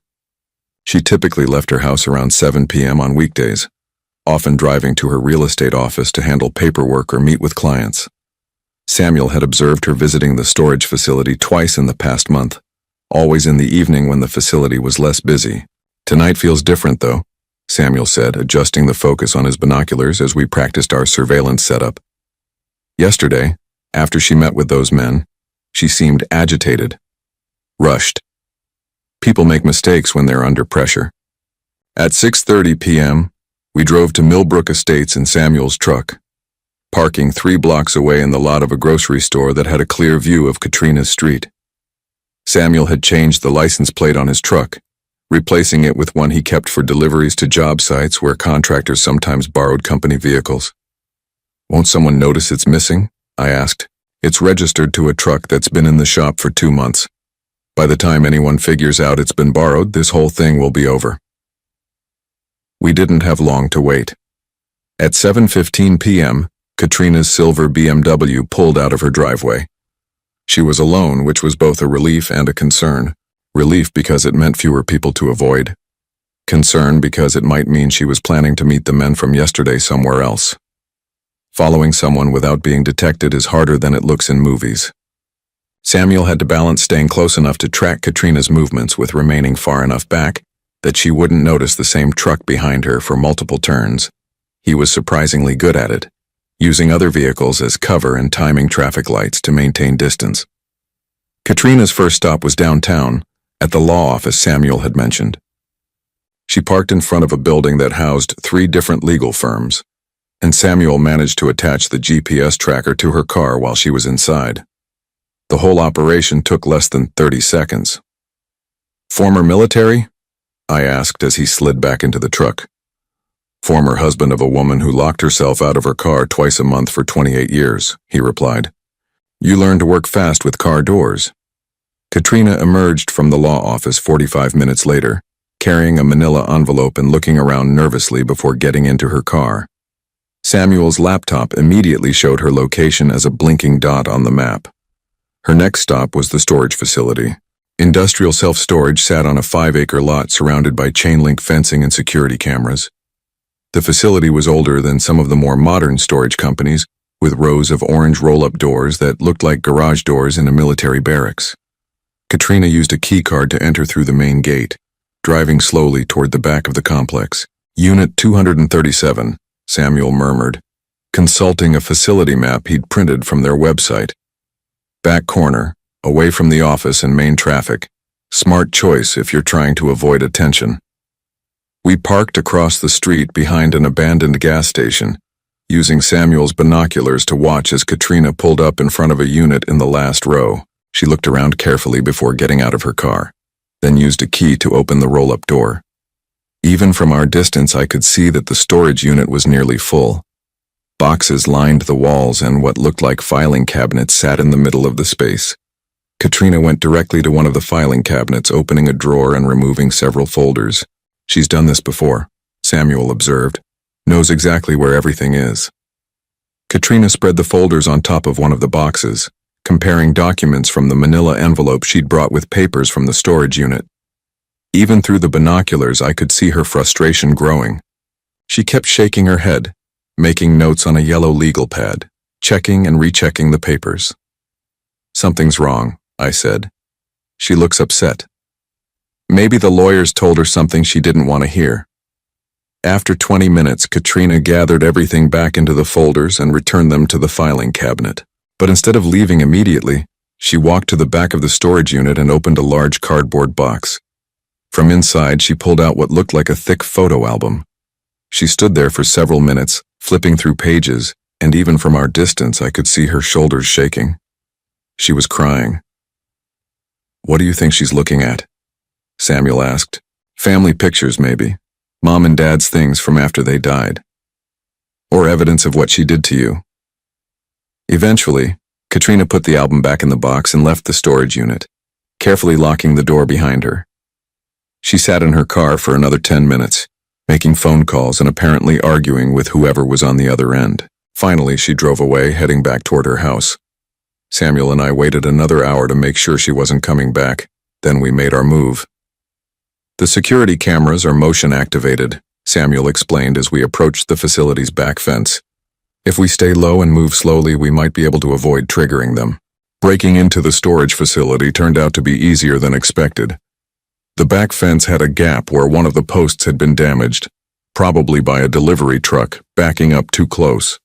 She typically left her house around 7 p.m. on weekdays, often driving to her real estate office to handle paperwork or meet with clients. Samuel had observed her visiting the storage facility twice in the past month, always in the evening when the facility was less busy. "Tonight feels different, though," Samuel said, adjusting the focus on his binoculars as we practiced our surveillance setup. "Yesterday, after she met with those men, she seemed agitated, rushed. People make mistakes when they're under pressure." At 6:30 p.m., we drove to Millbrook Estates in Samuel's truck, parking 3 blocks away in the lot of a grocery store that had a clear view of Katrina's street. Samuel had changed the license plate on his truck, replacing it with one he kept for deliveries to job sites where contractors sometimes borrowed company vehicles. "Won't someone notice it's missing?" I asked. "It's registered to a truck that's been in the shop for 2 months. By the time anyone figures out it's been borrowed, this whole thing will be over." We didn't have long to wait. At 7:15 p.m., Katrina's silver BMW pulled out of her driveway. She was alone, which was both a relief and a concern. Relief because it meant fewer people to avoid. Concern because it might mean she was planning to meet the men from yesterday somewhere else. Following someone without being detected is harder than it looks in movies. Samuel had to balance staying close enough to track Katrina's movements with remaining far enough back that she wouldn't notice the same truck behind her for multiple turns. He was surprisingly good at it, using other vehicles as cover and timing traffic lights to maintain distance. Katrina's first stop was downtown, at the law office Samuel had mentioned. She parked in front of a building that housed 3 different legal firms, and Samuel managed to attach the GPS tracker to her car while she was inside. The whole operation took less than 30 seconds. "Former military?" I asked as he slid back into the truck. "Former husband of a woman who locked herself out of her car twice a month for 28 years, he replied. "You learn to work fast with car doors." Katrina emerged from the law office 45 minutes later, carrying a manila envelope and looking around nervously before getting into her car. Samuel's laptop immediately showed her location as a blinking dot on the map. Her next stop was the storage facility. Industrial self-storage sat on a 5-acre lot surrounded by chain-link fencing and security cameras. The facility was older than some of the more modern storage companies, with rows of orange roll-up doors that looked like garage doors in a military barracks. Katrina used a key card to enter through the main gate, driving slowly toward the back of the complex. "Unit 237, Samuel murmured, consulting a facility map he'd printed from their website. "Back corner, away from the office and main traffic. Smart choice if you're trying to avoid attention." We parked across the street behind an abandoned gas station, using Samuel's binoculars to watch as Katrina pulled up in front of a unit in the last row. She looked around carefully before getting out of her car. then used a key to open the roll-up door. Even from our distance, I could see that the storage unit was nearly full. Boxes lined the walls and what looked like filing cabinets sat in the middle of the space. Katrina went directly to one of the filing cabinets, opening a drawer and removing several folders. "She's done this before," Samuel observed. "Knows exactly where everything is." Katrina spread the folders on top of one of the boxes, comparing documents from the manila envelope she'd brought with papers from the storage unit. Even through the binoculars, I could see her frustration growing. She kept shaking her head, making notes on a yellow legal pad, checking and rechecking the papers. "Something's wrong," I said. "She looks upset." Maybe the lawyers told her something she didn't want to hear. After 20 minutes, Katrina gathered everything back into the folders and returned them to the filing cabinet. But instead of leaving immediately, she walked to the back of the storage unit and opened a large cardboard box. From inside, she pulled out what looked like a thick photo album. She stood there for several minutes, flipping through pages, and even from our distance, I could see her shoulders shaking. She was crying. "What do you think she's looking at?" Samuel asked. "Family pictures, maybe. Mom and Dad's things from after they died. Or evidence of what she did to you." Eventually, Katrina put the album back in the box and left the storage unit, carefully locking the door behind her. She sat in her car for another 10 minutes, making phone calls and apparently arguing with whoever was on the other end. Finally, she drove away, heading back toward her house. Samuel and I waited another hour to make sure she wasn't coming back. Then we made our move. "The security cameras are motion activated," Samuel explained as we approached the facility's back fence. "If we stay low and move slowly, we might be able to avoid triggering them." Breaking into the storage facility turned out to be easier than expected. The back fence had a gap where one of the posts had been damaged, probably by a delivery truck backing up too close.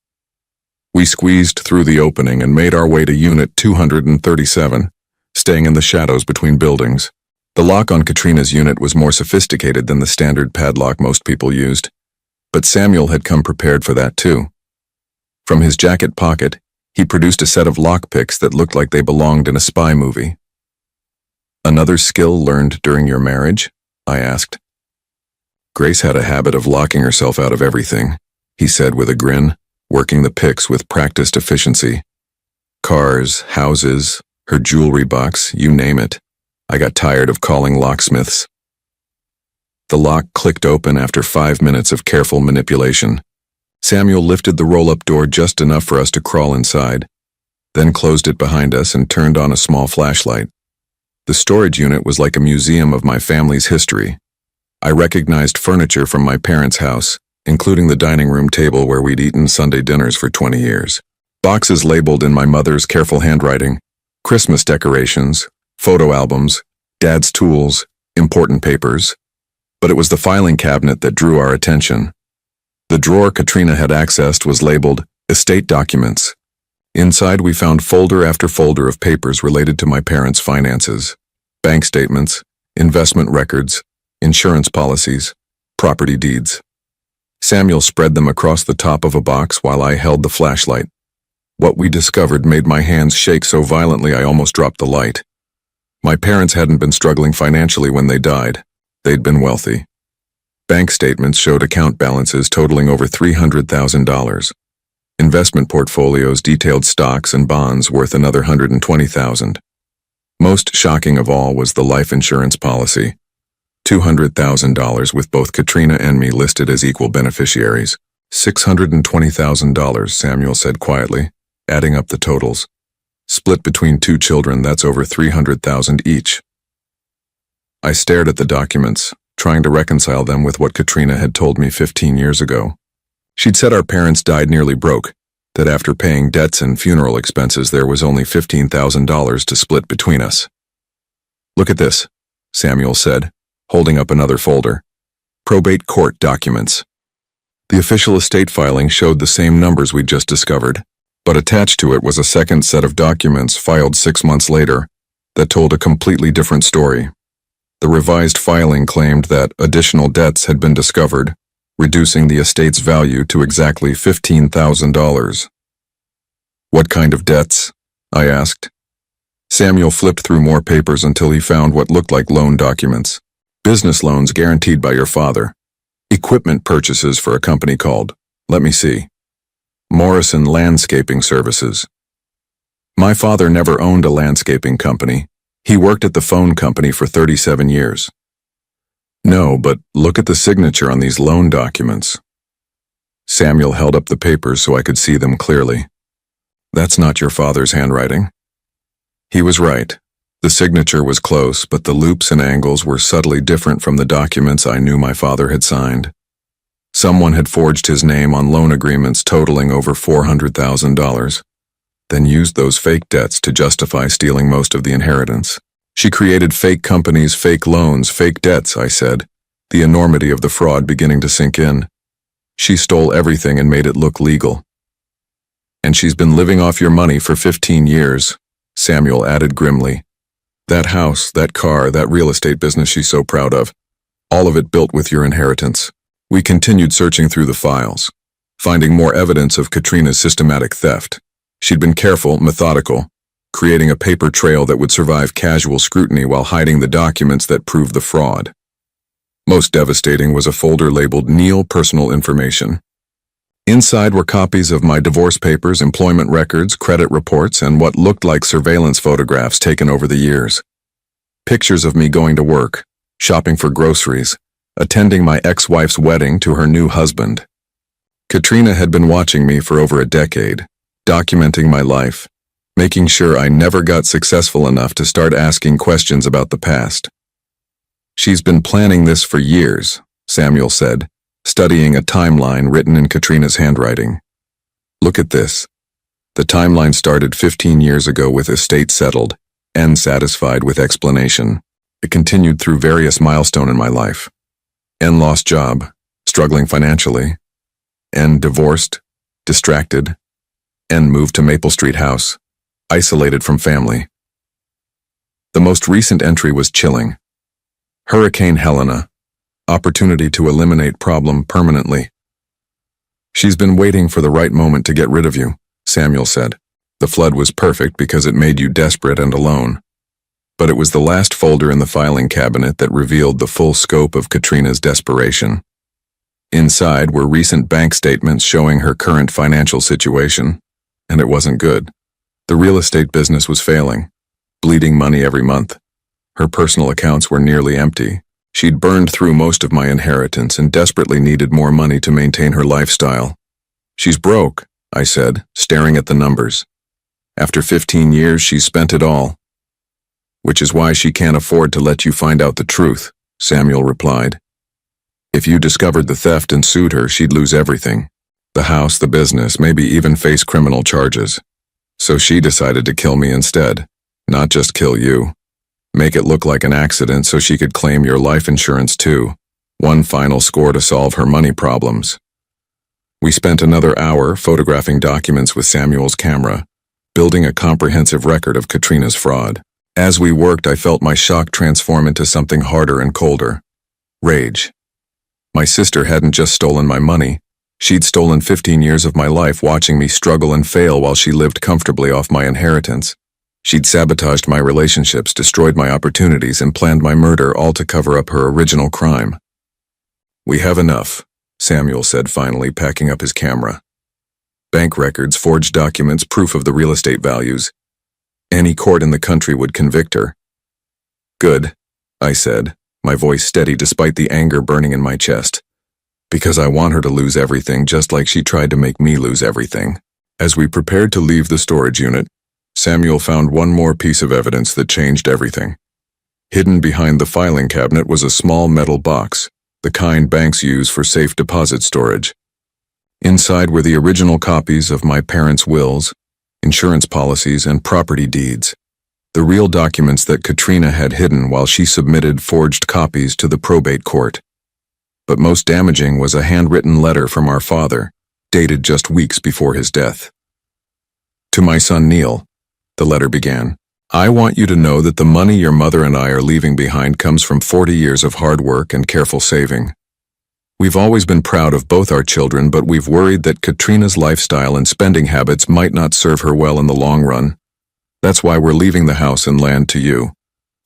We squeezed through the opening and made our way to Unit 237, staying in the shadows between buildings. The lock on Katrina's unit was more sophisticated than the standard padlock most people used, but Samuel had come prepared for that too. From his jacket pocket, he produced a set of lockpicks that looked like they belonged in a spy movie. "Another skill learned during your marriage?" I asked. "Grace had a habit of locking herself out of everything," he said with a grin, working the picks with practiced efficiency. "Cars, houses, her jewelry box, you name it. I got tired of calling locksmiths." The lock clicked open after 5 minutes of careful manipulation. Samuel lifted the roll-up door just enough for us to crawl inside, then closed it behind us and turned on a small flashlight. The storage unit was like a museum of my family's history. I recognized furniture from my parents' house, including the dining room table where we'd eaten Sunday dinners for 20 years. Boxes labeled in my mother's careful handwriting, Christmas decorations, photo albums, Dad's tools, important papers. But it was the filing cabinet that drew our attention. The drawer Katrina had accessed was labeled Estate Documents. Inside, we found folder after folder of papers related to my parents' finances, bank statements, investment records, insurance policies, property deeds. Samuel spread them across the top of a box while I held the flashlight. What we discovered made my hands shake so violently I almost dropped the light. My parents hadn't been struggling financially when they died. They'd been wealthy. Bank statements showed account balances totaling over $300,000. Investment portfolios detailed stocks and bonds worth another $120,000. Most shocking of all was the life insurance policy. $200,000 with both Katrina and me listed as equal beneficiaries. $620,000, Samuel said quietly, adding up the totals. Split between 2 children, that's over $300,000 each. I stared at the documents, trying to reconcile them with what Katrina had told me 15 years ago. She'd said our parents died nearly broke, that after paying debts and funeral expenses there was only $15,000 to split between us. "Look at this," Samuel said, holding up another folder. "Probate court documents." The official estate filing showed the same numbers we'd just discovered, but attached to it was a second set of documents filed 6 months later that told a completely different story. The revised filing claimed that additional debts had been discovered, reducing the estate's value to exactly $15,000. "What kind of debts?" I asked. Samuel flipped through more papers until he found what looked like loan documents. Business loans guaranteed by your father. Equipment purchases for a company called, let me see, Morrison Landscaping Services. My father never owned a landscaping company. He worked at the phone company for 37 years. No, but look at the signature on these loan documents. Samuel held up the papers so I could see them clearly. That's not your father's handwriting. He was right. The signature was close, but the loops and angles were subtly different from the documents I knew my father had signed. Someone had forged his name on loan agreements totaling over $400,000, then used those fake debts to justify stealing most of the inheritance. She created fake companies, fake loans, fake debts, I said, the enormity of the fraud beginning to sink in. She stole everything and made it look legal. And she's been living off your money for 15 years, Samuel added grimly. That house, that car, that real estate business she's so proud of, all of it built with your inheritance. We continued searching through the files, finding more evidence of Katrina's systematic theft. She'd been careful, methodical, creating a paper trail that would survive casual scrutiny while hiding the documents that proved the fraud. Most devastating was a folder labeled Neil Personal Information. Inside were copies of my divorce papers, employment records, credit reports, and what looked like surveillance photographs taken over the years. Pictures of me going to work, shopping for groceries, attending my ex-wife's wedding to her new husband. Katrina had been watching me for over a decade, documenting my life, making sure I never got successful enough to start asking questions about the past. She's been planning this for years, Samuel said, studying a timeline written in Katrina's handwriting. Look at this. The timeline started 15 years ago with estate settled, N satisfied with explanation. It continued through various milestones in my life. N lost job, struggling financially. N divorced, distracted. N moved to Maple Street house, isolated from family. The most recent entry was chilling. Hurricane Helena. Opportunity to eliminate problem permanently. She's been waiting for the right moment to get rid of you, Samuel said. The flood was perfect because it made you desperate and alone. But it was the last folder in the filing cabinet that revealed the full scope of Katrina's desperation. Inside were recent bank statements showing her current financial situation, and it wasn't good. The real estate business was failing, bleeding money every month. Her personal accounts were nearly empty. She'd burned through most of my inheritance and desperately needed more money to maintain her lifestyle. She's broke, I said, staring at the numbers. After 15 years, she's spent it all. Which is why she can't afford to let you find out the truth, Samuel replied. If you discovered the theft and sued her, she'd lose everything. The house, the business, maybe even face criminal charges. So she decided to kill me instead, not just kill you. Make it look like an accident so she could claim your life insurance too. One final score to solve her money problems. We spent another hour photographing documents with Samuel's camera, building a comprehensive record of Katrina's fraud. As we worked, I felt my shock transform into something harder and colder. Rage. My sister hadn't just stolen my money. She'd stolen 15 years of my life watching me struggle and fail while she lived comfortably off my inheritance. She'd sabotaged my relationships, destroyed my opportunities, and planned my murder, all to cover up her original crime. We have enough, Samuel said finally, packing up his camera. Bank records, forged documents, proof of the real estate values. Any court in the country would convict her. Good, I said, my voice steady despite the anger burning in my chest. Because I want her to lose everything just like she tried to make me lose everything. As we prepared to leave the storage unit, Samuel found one more piece of evidence that changed everything. Hidden behind the filing cabinet was a small metal box, the kind banks use for safe deposit storage. Inside were the original copies of my parents' wills, insurance policies, and property deeds, the real documents that Katrina had hidden while she submitted forged copies to the probate court. But most damaging was a handwritten letter from our father, dated just weeks before his death. To my son Neil, the letter began, I want you to know that the money your mother and I are leaving behind comes from 40 years of hard work and careful saving. We've always been proud of both our children, but we've worried that Katrina's lifestyle and spending habits might not serve her well in the long run. That's why we're leaving the house and land to you,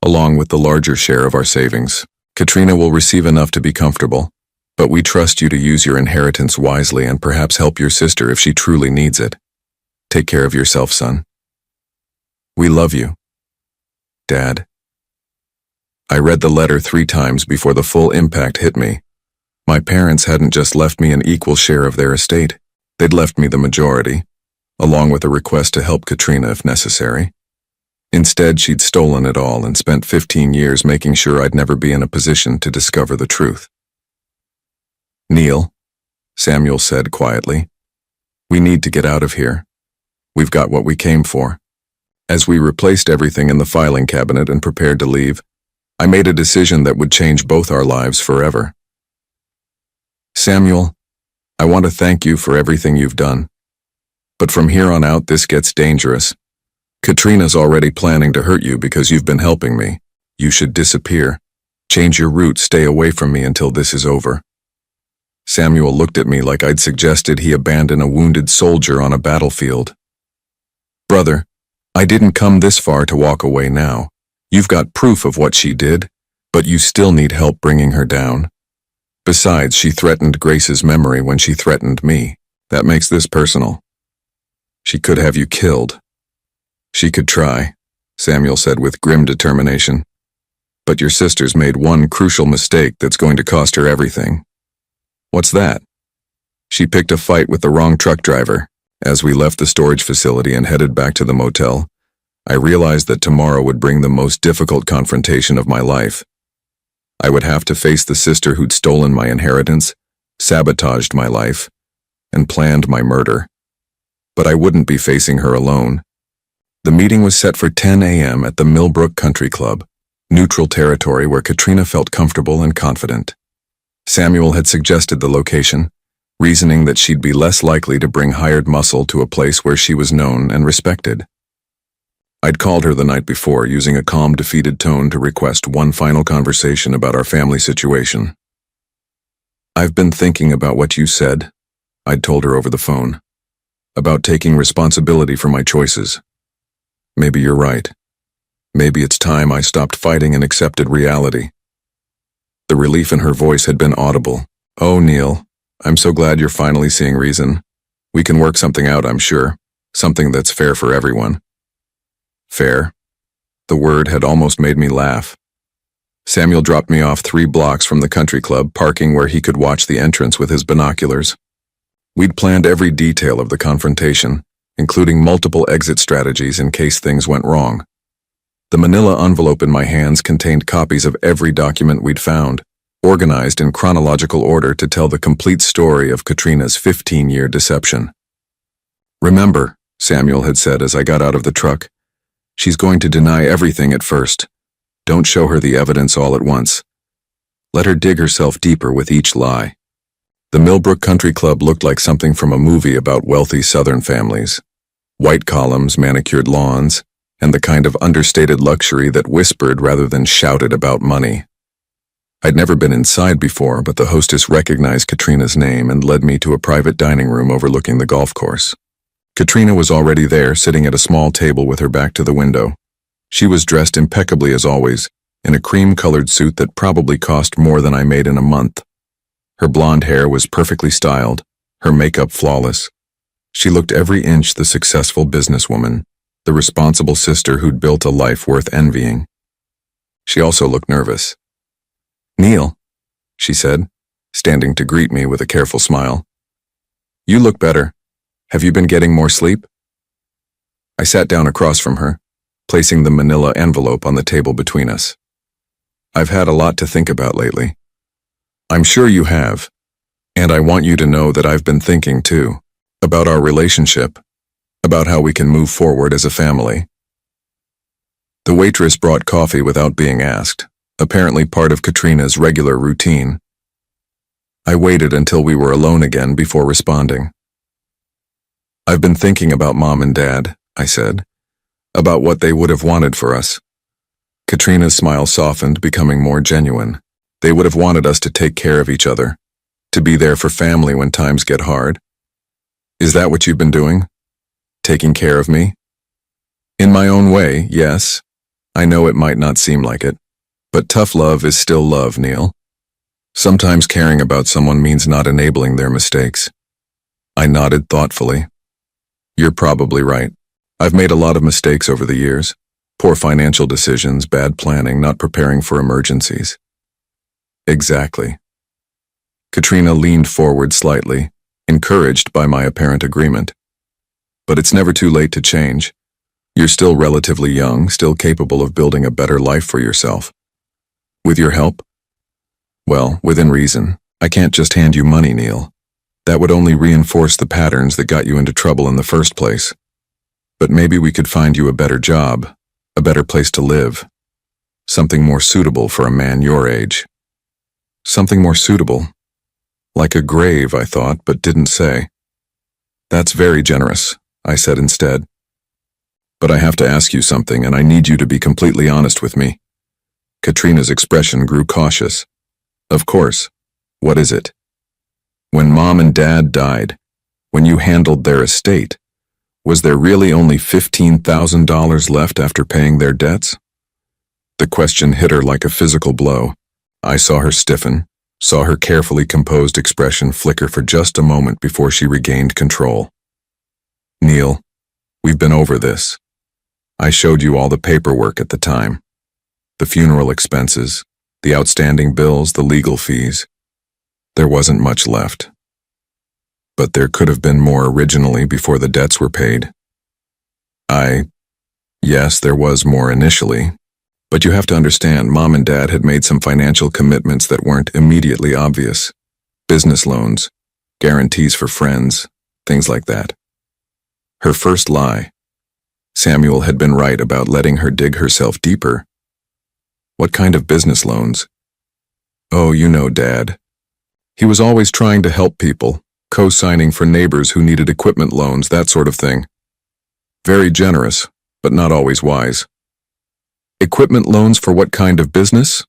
along with the larger share of our savings. Katrina will receive enough to be comfortable, but we trust you to use your inheritance wisely and perhaps help your sister if she truly needs it. Take care of yourself, son. We love you. Dad. I read the letter 3 times before the full impact hit me. My parents hadn't just left me an equal share of their estate. They'd left me the majority, along with a request to help Katrina if necessary. Instead, she'd stolen it all and spent 15 years making sure I'd never be in a position to discover the truth. Neil, Samuel said quietly, we need to get out of here. We've got what we came for. As we replaced everything in the filing cabinet and prepared to leave, I made a decision that would change both our lives forever. Samuel, I want to thank you for everything you've done. But from here on out, this gets dangerous. Katrina's already planning to hurt you because you've been helping me. You should disappear. Change your route, stay away from me until this is over. Samuel looked at me like I'd suggested he abandon a wounded soldier on a battlefield. Brother, I didn't come this far to walk away now. You've got proof of what she did, but you still need help bringing her down. Besides, she threatened Grace's memory when she threatened me. That makes this personal. She could have you killed. She could try, Samuel said with grim determination. But your sister's made one crucial mistake that's going to cost her everything. What's that? She picked a fight with the wrong truck driver. As we left the storage facility and headed back to the motel, I realized that tomorrow would bring the most difficult confrontation of my life. I would have to face the sister who'd stolen my inheritance, sabotaged my life, and planned my murder. But I wouldn't be facing her alone. The meeting was set for 10 a.m. at the Millbrook Country Club, neutral territory where Katrina felt comfortable and confident. Samuel had suggested the location, reasoning that she'd be less likely to bring hired muscle to a place where she was known and respected. I'd called her the night before, using a calm, defeated tone to request one final conversation about our family situation. I've been thinking about what you said, I'd told her over the phone, about taking responsibility for my choices. Maybe you're right. Maybe it's time I stopped fighting and accepted reality. The relief in her voice had been audible. Oh, Neil, I'm so glad you're finally seeing reason. We can work something out, I'm sure. Something that's fair for everyone. Fair? The word had almost made me laugh. Samuel dropped me off 3 blocks from the country club, parking where he could watch the entrance with his binoculars. We'd planned every detail of the confrontation, including multiple exit strategies in case things went wrong. The manila envelope in my hands contained copies of every document we'd found, organized in chronological order to tell the complete story of Katrina's 15-year deception. Remember, Samuel had said as I got out of the truck, she's going to deny everything at first. Don't show her the evidence all at once. Let her dig herself deeper with each lie. The Millbrook Country Club looked like something from a movie about wealthy Southern families. White columns, manicured lawns, and the kind of understated luxury that whispered rather than shouted about money. I'd never been inside before, but the hostess recognized Katrina's name and led me to a private dining room overlooking the golf course. Katrina was already there, sitting at a small table with her back to the window. She was dressed impeccably as always, in a cream-colored suit that probably cost more than I made in a month. Her blonde hair was perfectly styled, her makeup flawless. She looked every inch the successful businesswoman, the responsible sister who'd built a life worth envying. She also looked nervous. "Neil," she said, standing to greet me with a careful smile. "You look better. Have you been getting more sleep?" I sat down across from her, placing the manila envelope on the table between us. "I've had a lot to think about lately." "I'm sure you have. And I want you to know that I've been thinking too, about our relationship, about how we can move forward as a family." The waitress brought coffee without being asked, apparently part of Katrina's regular routine. I waited until we were alone again before responding. "I've been thinking about Mom and Dad," I said, "about what they would have wanted for us." Katrina's smile softened, becoming more genuine. They would have wanted us to take care of each other, to be there for family when times get hard. "Is that what you've been doing? Taking care of me?" In my own way, yes. I know it might not seem like it, but tough love is still love, Neil. Sometimes caring about someone means not enabling their mistakes. I nodded thoughtfully. You're probably right. I've made a lot of mistakes over the years. Poor financial decisions, bad planning, not preparing for emergencies. Exactly. Katrina leaned forward slightly, encouraged by my apparent agreement. But it's never too late to change. You're still relatively young, still capable of building a better life for yourself. With your help? Well, within reason. I can't just hand you money, Neil. That would only reinforce the patterns that got you into trouble in the first place. But maybe we could find you a better job, a better place to live. Something more suitable for a man your age. Something more suitable. Like a grave, I thought, but didn't say. That's very generous, I said instead. But I have to ask you something, and I need you to be completely honest with me. Katrina's expression grew cautious. Of course. What is it? When Mom and Dad died, when you handled their estate, was there really only $15,000 left after paying their debts? The question hit her like a physical blow. I saw her stiffen, saw her carefully composed expression flicker for just a moment before she regained control. Neil, we've been over this. I showed you all the paperwork at the time. The funeral expenses, the outstanding bills, the legal fees. There wasn't much left. But there could have been more originally before the debts were paid. Yes, there was more initially. But you have to understand, Mom and Dad had made some financial commitments that weren't immediately obvious. Business loans, guarantees for friends, things like that. Her first lie. Samuel had been right about letting her dig herself deeper. What kind of business loans? Oh, you know Dad. He was always trying to help people, co-signing for neighbors who needed equipment loans, that sort of thing. Very generous, but not always wise. Equipment loans for what kind of business?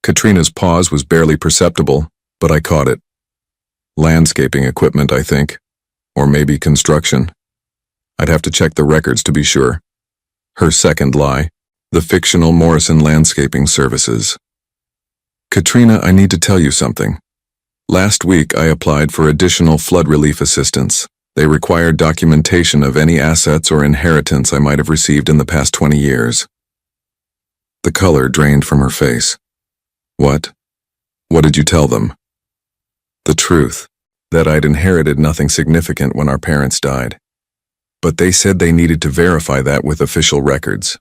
Katrina's pause was barely perceptible, but I caught it. Landscaping equipment, I think. Or maybe construction. I'd have to check the records to be sure. Her second lie, the fictional Morrison Landscaping Services. Katrina, I need to tell you something. Last week, I applied for additional flood relief assistance. They required documentation of any assets or inheritance I might have received in the past 20 years. The color drained from her face. What? What did you tell them? The truth, that I'd inherited nothing significant when our parents died. But they said they needed to verify that with official records.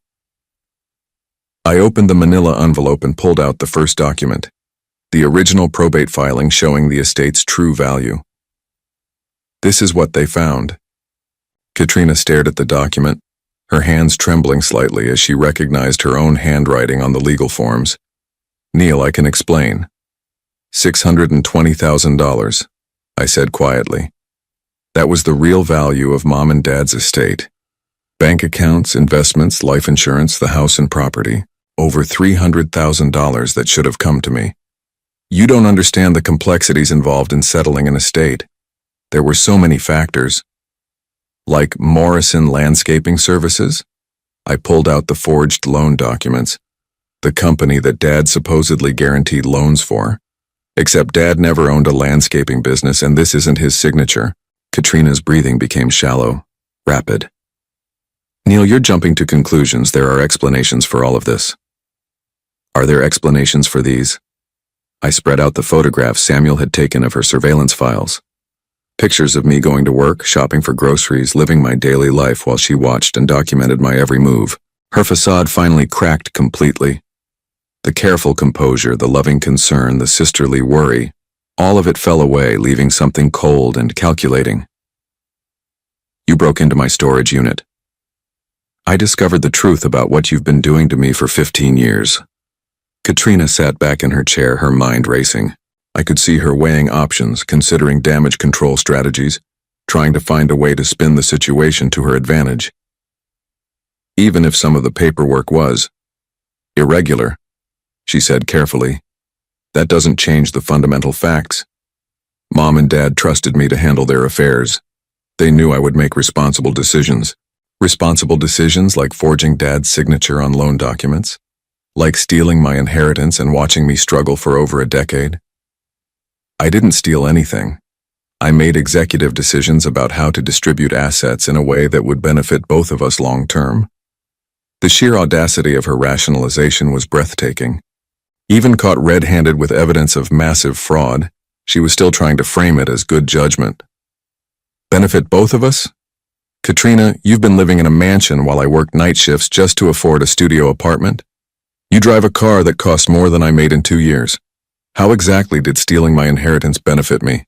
I opened the manila envelope and pulled out the first document, the original probate filing showing the estate's true value. This is what they found. Katrina stared at the document, her hands trembling slightly as she recognized her own handwriting on the legal forms. Neil, I can explain. $620,000, I said quietly. That was the real value of Mom and Dad's estate. Bank accounts, investments, life insurance, the house and property. Over $300,000 that should have come to me. You don't understand the complexities involved in settling an estate. There were so many factors. Like Morrison Landscaping Services? I pulled out the forged loan documents. The company that Dad supposedly guaranteed loans for. Except Dad never owned a landscaping business and this isn't his signature. Katrina's breathing became shallow, rapid. Neil, you're jumping to conclusions. There are explanations for all of this. Are there explanations for these? I spread out the photographs Samuel had taken of her surveillance files. Pictures of me going to work, shopping for groceries, living my daily life while she watched and documented my every move. Her facade finally cracked completely. The careful composure, the loving concern, the sisterly worry, all of it fell away, leaving something cold and calculating. You broke into my storage unit. I discovered the truth about what you've been doing to me for 15 years. Katrina sat back in her chair, her mind racing. I could see her weighing options, considering damage control strategies, trying to find a way to spin the situation to her advantage. Even if some of the paperwork was irregular, she said carefully, that doesn't change the fundamental facts. Mom and Dad trusted me to handle their affairs. They knew I would make responsible decisions. Responsible decisions like forging Dad's signature on loan documents, like stealing my inheritance and watching me struggle for over a decade. I didn't steal anything. I made executive decisions about how to distribute assets in a way that would benefit both of us long term. The sheer audacity of her rationalization was breathtaking. Even caught red-handed with evidence of massive fraud, she was still trying to frame it as good judgment. Benefit both of us? Katrina, you've been living in a mansion while I worked night shifts just to afford a studio apartment. You drive a car that costs more than I made in 2 years. How exactly did stealing my inheritance benefit me?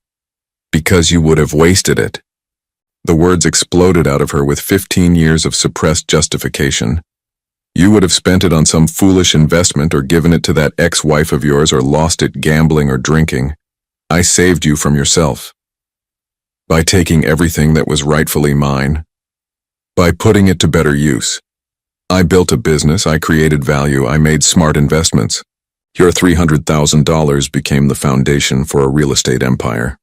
Because you would have wasted it. The words exploded out of her with 15 years of suppressed justification. You would have spent it on some foolish investment or given it to that ex-wife of yours or lost it gambling or drinking. I saved you from yourself. By taking everything that was rightfully mine. By putting it to better use. I built a business, I created value, I made smart investments. Your $300,000 became the foundation for a real estate empire.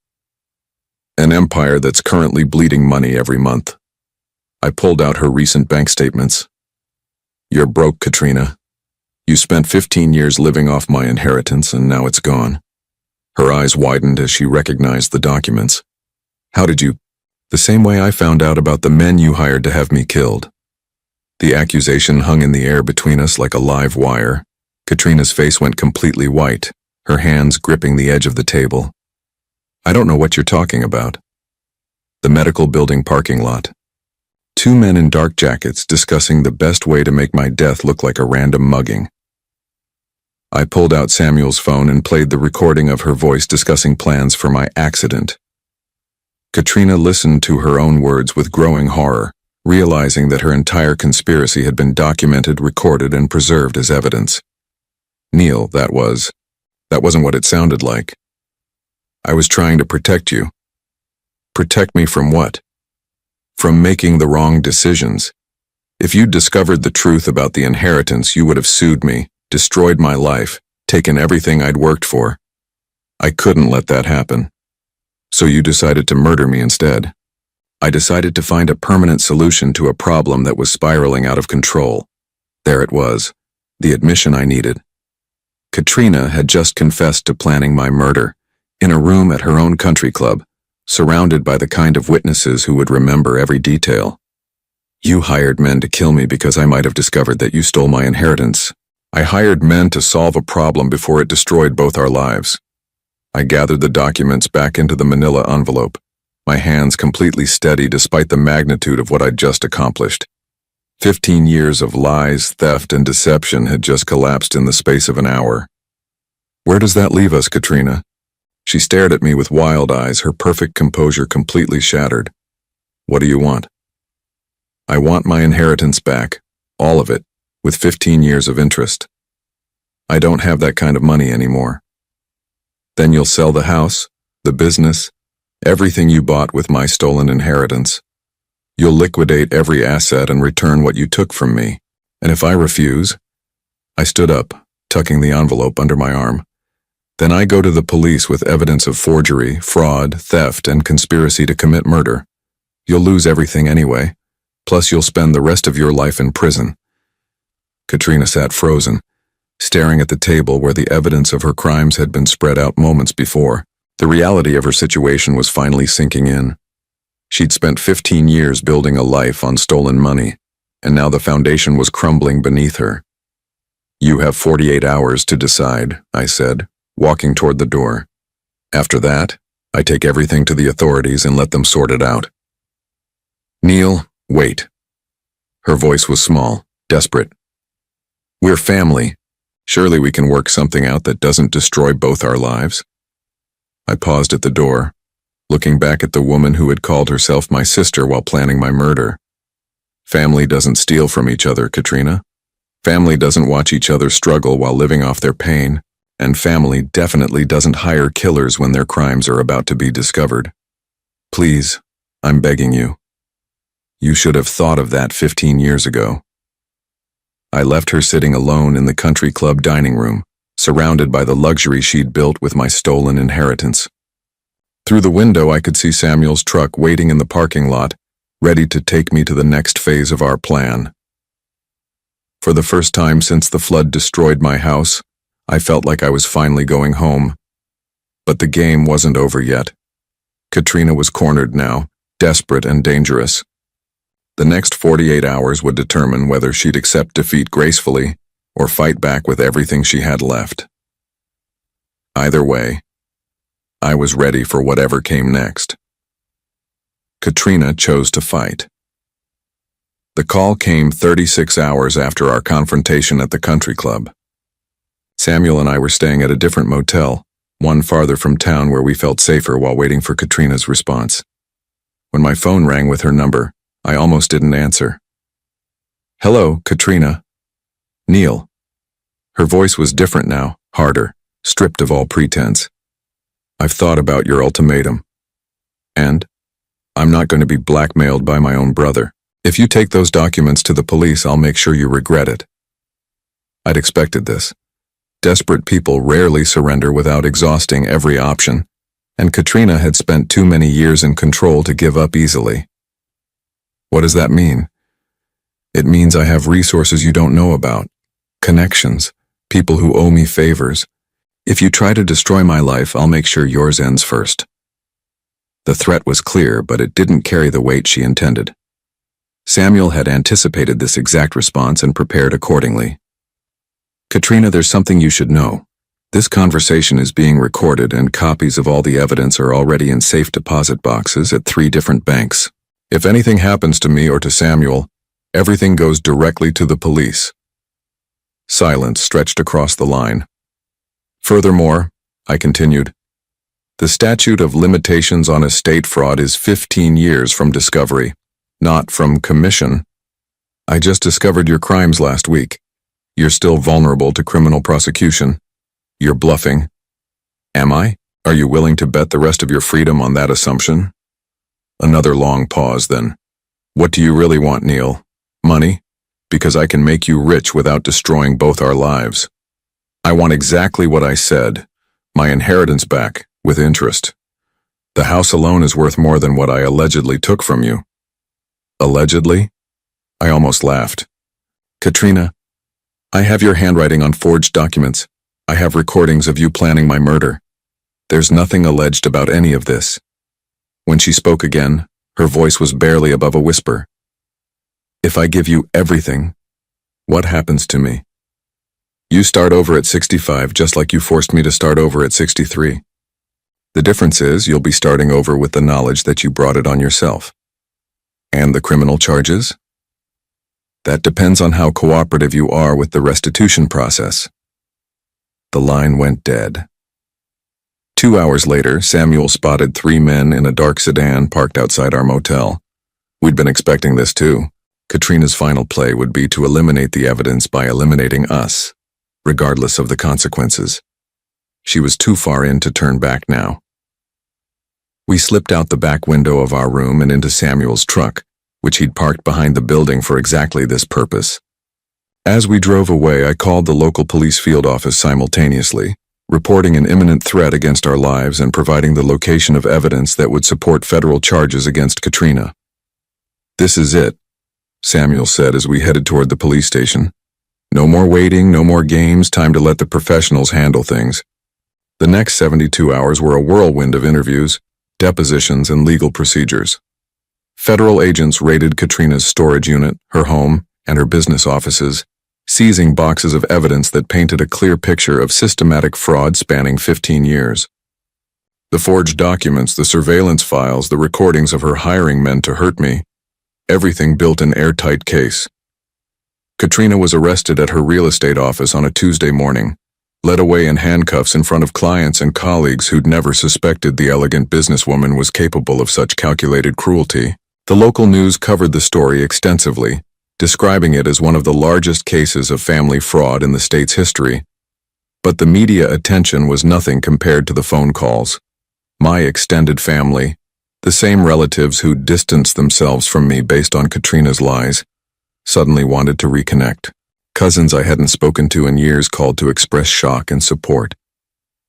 An empire that's currently bleeding money every month. I pulled out her recent bank statements. You're broke, Katrina. You spent 15 years living off my inheritance and now it's gone. Her eyes widened as she recognized the documents. How did you? The same way I found out about the men you hired to have me killed. The accusation hung in the air between us like a live wire. Katrina's face went completely white, her hands gripping the edge of the table. I don't know what you're talking about. The medical building parking lot. 2 men in dark jackets discussing the best way to make my death look like a random mugging. I pulled out Samuel's phone and played the recording of her voice discussing plans for my accident. Katrina listened to her own words with growing horror, realizing that her entire conspiracy had been documented, recorded, and preserved as evidence. Neil, that wasn't what it sounded like. I was trying to protect you. Protect me from what? From making the wrong decisions. If you'd discovered the truth about the inheritance, you would have sued me, destroyed my life, taken everything I'd worked for. I couldn't let that happen. So you decided to murder me instead. I decided to find a permanent solution to a problem that was spiraling out of control. There it was, the admission I needed. Katrina had just confessed to planning my murder, in a room at her own country club, surrounded by the kind of witnesses who would remember every detail. You hired men to kill me because I might have discovered that you stole my inheritance. I hired men to solve a problem before it destroyed both our lives. I gathered the documents back into the manila envelope, my hands completely steady despite the magnitude of what I'd just accomplished. 15 years of lies, theft, and deception had just collapsed in the space of an hour. Where does that leave us, Katrina? She stared at me with wild eyes, her perfect composure completely shattered. What do you want? I want my inheritance back, all of it, with 15 years of interest. I don't have that kind of money anymore. Then you'll sell the house, the business, everything you bought with my stolen inheritance. You'll liquidate every asset and return what you took from me. And if I refuse? I stood up, tucking the envelope under my arm. Then I go to the police with evidence of forgery, fraud, theft, and conspiracy to commit murder. You'll lose everything anyway. Plus you'll spend the rest of your life in prison. Katrina sat frozen, staring at the table where the evidence of her crimes had been spread out moments before. The reality of her situation was finally sinking in. She'd spent 15 years building a life on stolen money, and now the foundation was crumbling beneath her. You have 48 hours to decide, I said, walking toward the door. After that, I take everything to the authorities and let them sort it out. Neil, wait. Her voice was small, desperate. We're family. Surely we can work something out that doesn't destroy both our lives. I paused at the door, looking back at the woman who had called herself my sister while planning my murder. Family doesn't steal from each other, Katrina. Family doesn't watch each other struggle while living off their pain. And family definitely doesn't hire killers when their crimes are about to be discovered. Please, I'm begging you. You should have thought of that 15 years ago. I left her sitting alone in the country club dining room, surrounded by the luxury she'd built with my stolen inheritance. Through the window I could see Samuel's truck waiting in the parking lot, ready to take me to the next phase of our plan. For the first time since the flood destroyed my house, I felt like I was finally going home. But the game wasn't over yet. Katrina was cornered now, desperate and dangerous. The next 48 hours would determine whether she'd accept defeat gracefully or fight back with everything she had left. Either way, I was ready for whatever came next. Katrina chose to fight. The call came 36 hours after our confrontation at the country club. Samuel and I were staying at a different motel, one farther from town where we felt safer while waiting for Katrina's response. When my phone rang with her number, I almost didn't answer. "Hello, Katrina." "Neil." Her voice was different now, harder, stripped of all pretense. "I've thought about your ultimatum. And I'm not going to be blackmailed by my own brother. If you take those documents to the police, I'll make sure you regret it." I'd expected this. Desperate people rarely surrender without exhausting every option, and Katrina had spent too many years in control to give up easily. "What does that mean?" "It means I have resources you don't know about. Connections, people who owe me favors. If you try to destroy my life, I'll make sure yours ends first." The threat was clear, but it didn't carry the weight she intended. Samuel had anticipated this exact response and prepared accordingly. "Katrina, there's something you should know. This conversation is being recorded and copies of all the evidence are already in safe deposit boxes at 3 different banks. If anything happens to me or to Samuel, everything goes directly to the police." Silence stretched across the line. "Furthermore," I continued, "the statute of limitations on estate fraud is 15 years from discovery, not from commission. I just discovered your crimes last week. You're still vulnerable to criminal prosecution. You're bluffing." "Am I? Are you willing to bet the rest of your freedom on that assumption?" Another long pause, then. "What do you really want, Neil? Money? Because I can make you rich without destroying both our lives." "I want exactly what I said. My inheritance back, with interest. The house alone is worth more than what I allegedly took from you." "Allegedly?" I almost laughed. "Katrina, I have your handwriting on forged documents. I have recordings of you planning my murder. There's nothing alleged about any of this." When she spoke again, her voice was barely above a whisper. "If I give you everything, what happens to me? You start over at 65 just like you forced me to start over at 63. The difference is you'll be starting over with the knowledge that you brought it on yourself. And the criminal charges? That depends on how cooperative you are with the restitution process." The line went dead. 2 hours later, Samuel spotted 3 men in a dark sedan parked outside our motel. We'd been expecting this too. Katrina's final play would be to eliminate the evidence by eliminating us, regardless of the consequences. She was too far in to turn back now. We slipped out the back window of our room and into Samuel's truck, which he'd parked behind the building for exactly this purpose. As we drove away, I called the local police field office simultaneously, reporting an imminent threat against our lives and providing the location of evidence that would support federal charges against Katrina. "This is it," Samuel said as we headed toward the police station. "No more waiting, no more games, time to let the professionals handle things." The next 72 hours were a whirlwind of interviews, depositions, and legal procedures. Federal agents raided Katrina's storage unit, her home, and her business offices, seizing boxes of evidence that painted a clear picture of systematic fraud spanning 15 years. The forged documents, the surveillance files, the recordings of her hiring men to hurt me, everything built an airtight case. Katrina was arrested at her real estate office on a Tuesday morning, led away in handcuffs in front of clients and colleagues who'd never suspected the elegant businesswoman was capable of such calculated cruelty. The local news covered the story extensively, describing it as one of the largest cases of family fraud in the state's history. But the media attention was nothing compared to the phone calls. My extended family, the same relatives who'd distanced themselves from me based on Katrina's lies, suddenly wanted to reconnect. Cousins I hadn't spoken to in years called to express shock and support.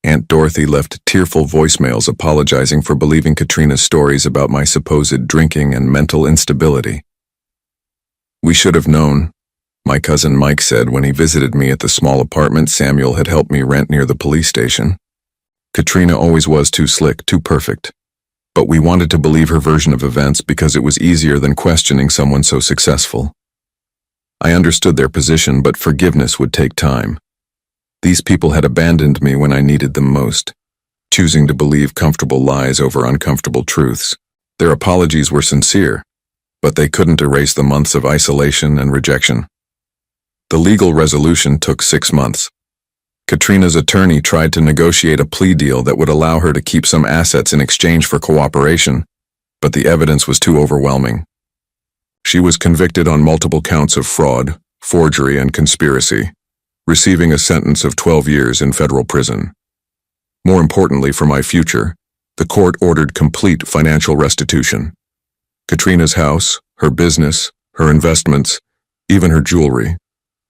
Aunt Dorothy left tearful voicemails apologizing for believing Katrina's stories about my supposed drinking and mental instability. "We should have known," my cousin Mike said when he visited me at the small apartment Samuel had helped me rent near the police station. "Katrina always was too slick, too perfect. But we wanted to believe her version of events because it was easier than questioning someone so successful." I understood their position, but forgiveness would take time. These people had abandoned me when I needed them most, choosing to believe comfortable lies over uncomfortable truths. Their apologies were sincere, but they couldn't erase the months of isolation and rejection. The legal resolution took 6 months. Katrina's attorney tried to negotiate a plea deal that would allow her to keep some assets in exchange for cooperation, but the evidence was too overwhelming. She was convicted on multiple counts of fraud, forgery, and conspiracy, receiving a sentence of 12 years in federal prison. More importantly for my future, the court ordered complete financial restitution. Katrina's house, her business, her investments, even her jewelry.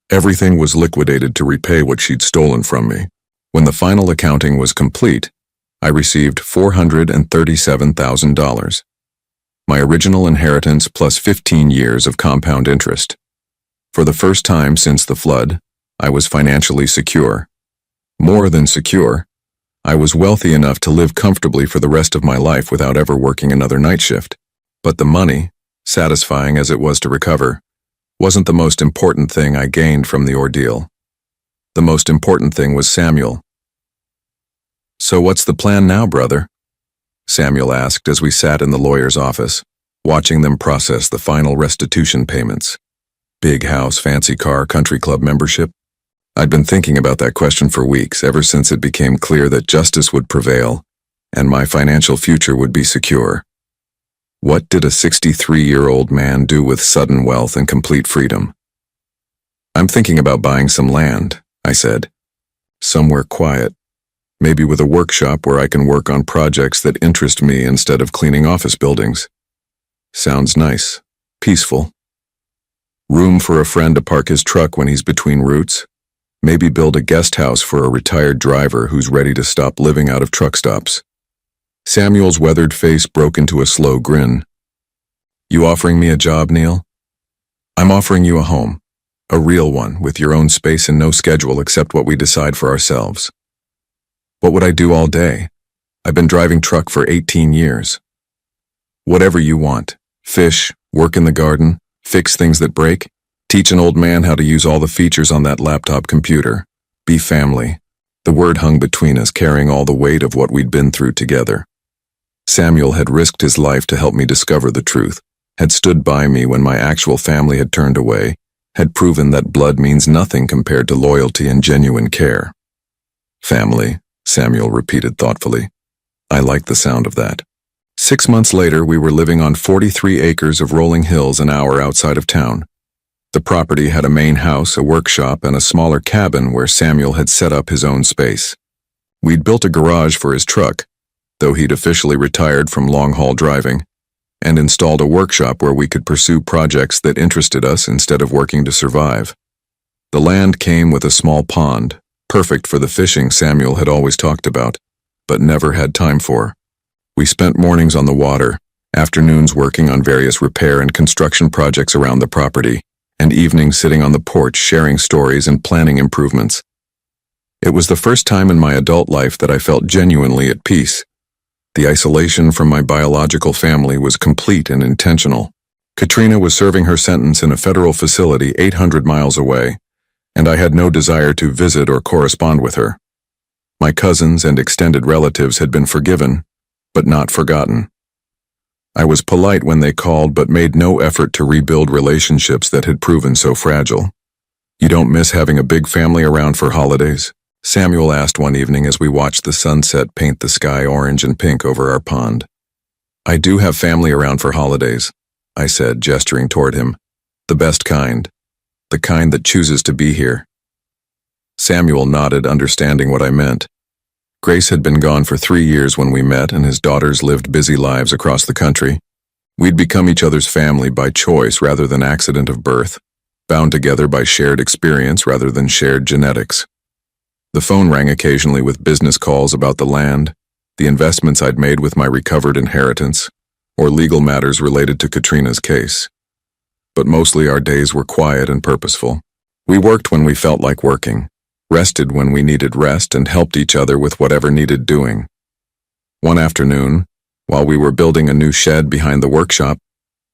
Everything was liquidated to repay what she'd stolen from me. When the final accounting was complete, I received $437,000. My original inheritance plus 15 years of compound interest. For the first time since the flood, I was financially secure. More than secure, I was wealthy enough to live comfortably for the rest of my life without ever working another night shift. But the money, satisfying as it was to recover, wasn't the most important thing I gained from the ordeal. The most important thing was Samuel. "So what's the plan now, brother?" Samuel asked as we sat in the lawyer's office, watching them process the final restitution payments. Big house, fancy car, country club membership? I'd been thinking about that question for weeks, ever since it became clear that justice would prevail and my financial future would be secure. What did a 63-year-old man do with sudden wealth and complete freedom? "I'm thinking about buying some land," I said. "Somewhere quiet, maybe with a workshop where I can work on projects that interest me instead of cleaning office buildings." "Sounds nice. Peaceful. Room for a friend to park his truck when he's between routes. Maybe build a guest house for a retired driver who's ready to stop living out of truck stops." Samuel's weathered face broke into a slow grin. "You offering me a job, Neil?" "I'm offering you a home. A real one, with your own space and no schedule except what we decide for ourselves." "What would I do all day? I've been driving truck for 18 years. "Whatever you want. Fish, work in the garden, fix things that break, teach an old man how to use all the features on that laptop computer. Be family." The word hung between us, carrying all the weight of what we'd been through together. Samuel had risked his life to help me discover the truth, had stood by me when my actual family had turned away, had proven that blood means nothing compared to loyalty and genuine care. "Family," Samuel repeated thoughtfully. I liked the sound of that. 6 months later, we were living on 43 acres of rolling hills an hour outside of town. The property had a main house, a workshop, and a smaller cabin where Samuel had set up his own space. We'd built a garage for his truck, though he'd officially retired from long-haul driving, and installed a workshop where we could pursue projects that interested us instead of working to survive. The land came with a small pond, perfect for the fishing Samuel had always talked about, but never had time for. We spent mornings on the water, afternoons working on various repair and construction projects around the property, and evenings sitting on the porch sharing stories and planning improvements. It was the first time in my adult life that I felt genuinely at peace. The isolation from my biological family was complete and intentional. Katrina was serving her sentence in a federal facility 800 miles away, and I had no desire to visit or correspond with her. My cousins and extended relatives had been forgiven, but not forgotten. I was polite when they called, but made no effort to rebuild relationships that had proven so fragile. "You don't miss having a big family around for holidays?" Samuel asked one evening as we watched the sunset paint the sky orange and pink over our pond. "I do have family around for holidays," I said, gesturing toward him. "The best kind. The kind that chooses to be here." Samuel nodded, understanding what I meant. Grace had been gone for 3 years when we met, and his daughters lived busy lives across the country. We'd become each other's family by choice rather than accident of birth, bound together by shared experience rather than shared genetics. The phone rang occasionally with business calls about the land, the investments I'd made with my recovered inheritance, or legal matters related to Katrina's case. But mostly our days were quiet and purposeful. We worked when we felt like working, rested when we needed rest, and helped each other with whatever needed doing. One afternoon, while we were building a new shed behind the workshop,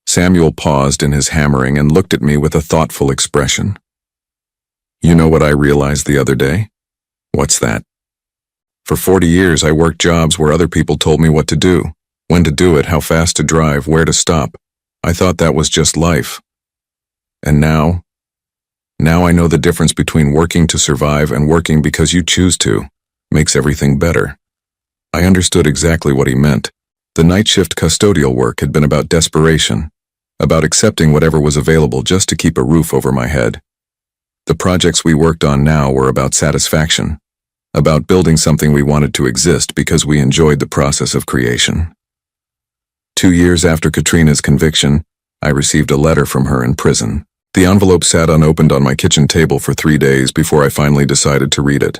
Samuel paused in his hammering and looked at me with a thoughtful expression. "You know what I realized the other day?" "What's that?" "For 40 years I worked jobs where other people told me what to do, when to do it, how fast to drive, where to stop. I thought that was just life. And now I know the difference between working to survive and working because you choose to, makes everything better." I understood exactly what he meant. The night shift custodial work had been about desperation, about accepting whatever was available just to keep a roof over my head. The projects we worked on now were about satisfaction, about building something we wanted to exist because we enjoyed the process of creation. 2 years after Katrina's conviction, I received a letter from her in prison. The envelope sat unopened on my kitchen table for 3 days before I finally decided to read it.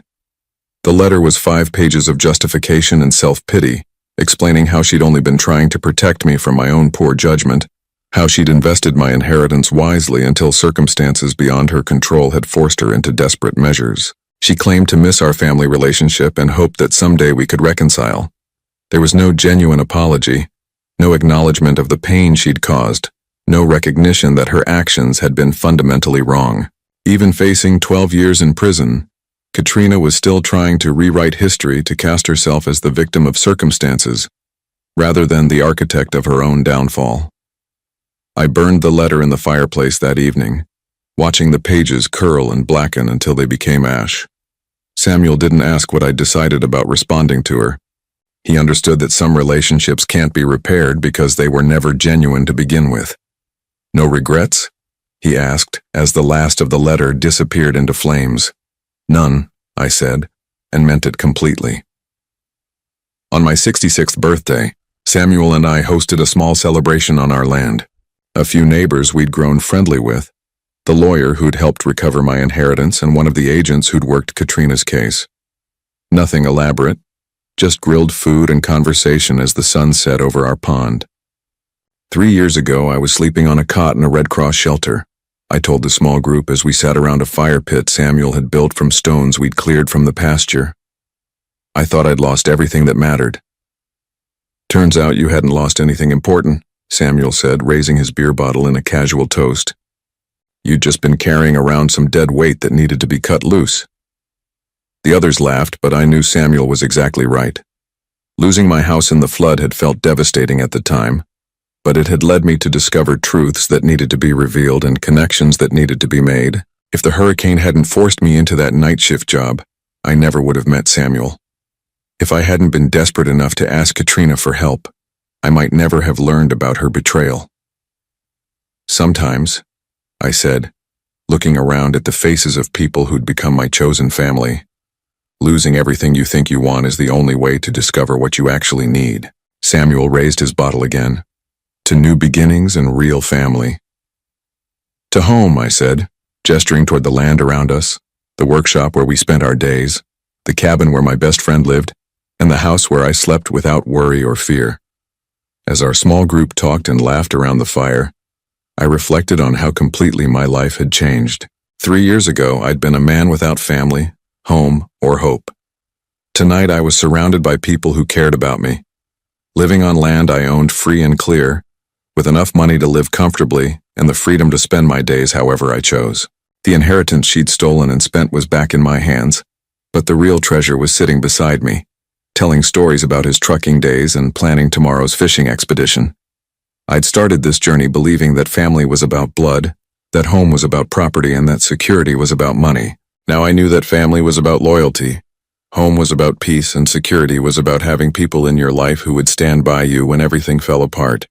The letter was 5 pages of justification and self-pity, explaining how she'd only been trying to protect me from my own poor judgment, how she'd invested my inheritance wisely until circumstances beyond her control had forced her into desperate measures. She claimed to miss our family relationship and hoped that someday we could reconcile. There was no genuine apology, no acknowledgement of the pain she'd caused, no recognition that her actions had been fundamentally wrong. Even facing 12 years in prison, Katrina was still trying to rewrite history to cast herself as the victim of circumstances, rather than the architect of her own downfall. I burned the letter in the fireplace that evening, watching the pages curl and blacken until they became ash. Samuel didn't ask what I'd decided about responding to her. He understood that some relationships can't be repaired because they were never genuine to begin with. "No regrets?" he asked, as the last of the letter disappeared into flames. "None," I said, and meant it completely. On my 66th birthday, Samuel and I hosted a small celebration on our land. A few neighbors we'd grown friendly with, the lawyer who'd helped recover my inheritance and one of the agents who'd worked Katrina's case. Nothing elaborate, just grilled food and conversation as the sun set over our pond. 3 years ago, I was sleeping on a cot in a Red Cross shelter. I told the small group as we sat around a fire pit Samuel had built from stones we'd cleared from the pasture. I thought I'd lost everything that mattered. "Turns out you hadn't lost anything important," Samuel said, raising his beer bottle in a casual toast. "You'd just been carrying around some dead weight that needed to be cut loose." The others laughed, but I knew Samuel was exactly right. Losing my house in the flood had felt devastating at the time, but it had led me to discover truths that needed to be revealed and connections that needed to be made. If the hurricane hadn't forced me into that night shift job, I never would have met Samuel. If I hadn't been desperate enough to ask Katrina for help, I might never have learned about her betrayal. "Sometimes," I said, looking around at the faces of people who'd become my chosen family, "losing everything you think you want is the only way to discover what you actually need." Samuel raised his bottle again. "To new beginnings and real family." "To home," I said, gesturing toward the land around us, the workshop where we spent our days, the cabin where my best friend lived, and the house where I slept without worry or fear. As our small group talked and laughed around the fire, I reflected on how completely my life had changed. 3 years ago, I'd been a man without family, home, or hope. Tonight, I was surrounded by people who cared about me, living on land I owned free and clear, with enough money to live comfortably and the freedom to spend my days however I chose. The inheritance she'd stolen and spent was back in my hands, but the real treasure was sitting beside me, telling stories about his trucking days and planning tomorrow's fishing expedition. I'd started this journey believing that family was about blood, that home was about property, and that security was about money. Now I knew that family was about loyalty, home was about peace, and security was about having people in your life who would stand by you when everything fell apart.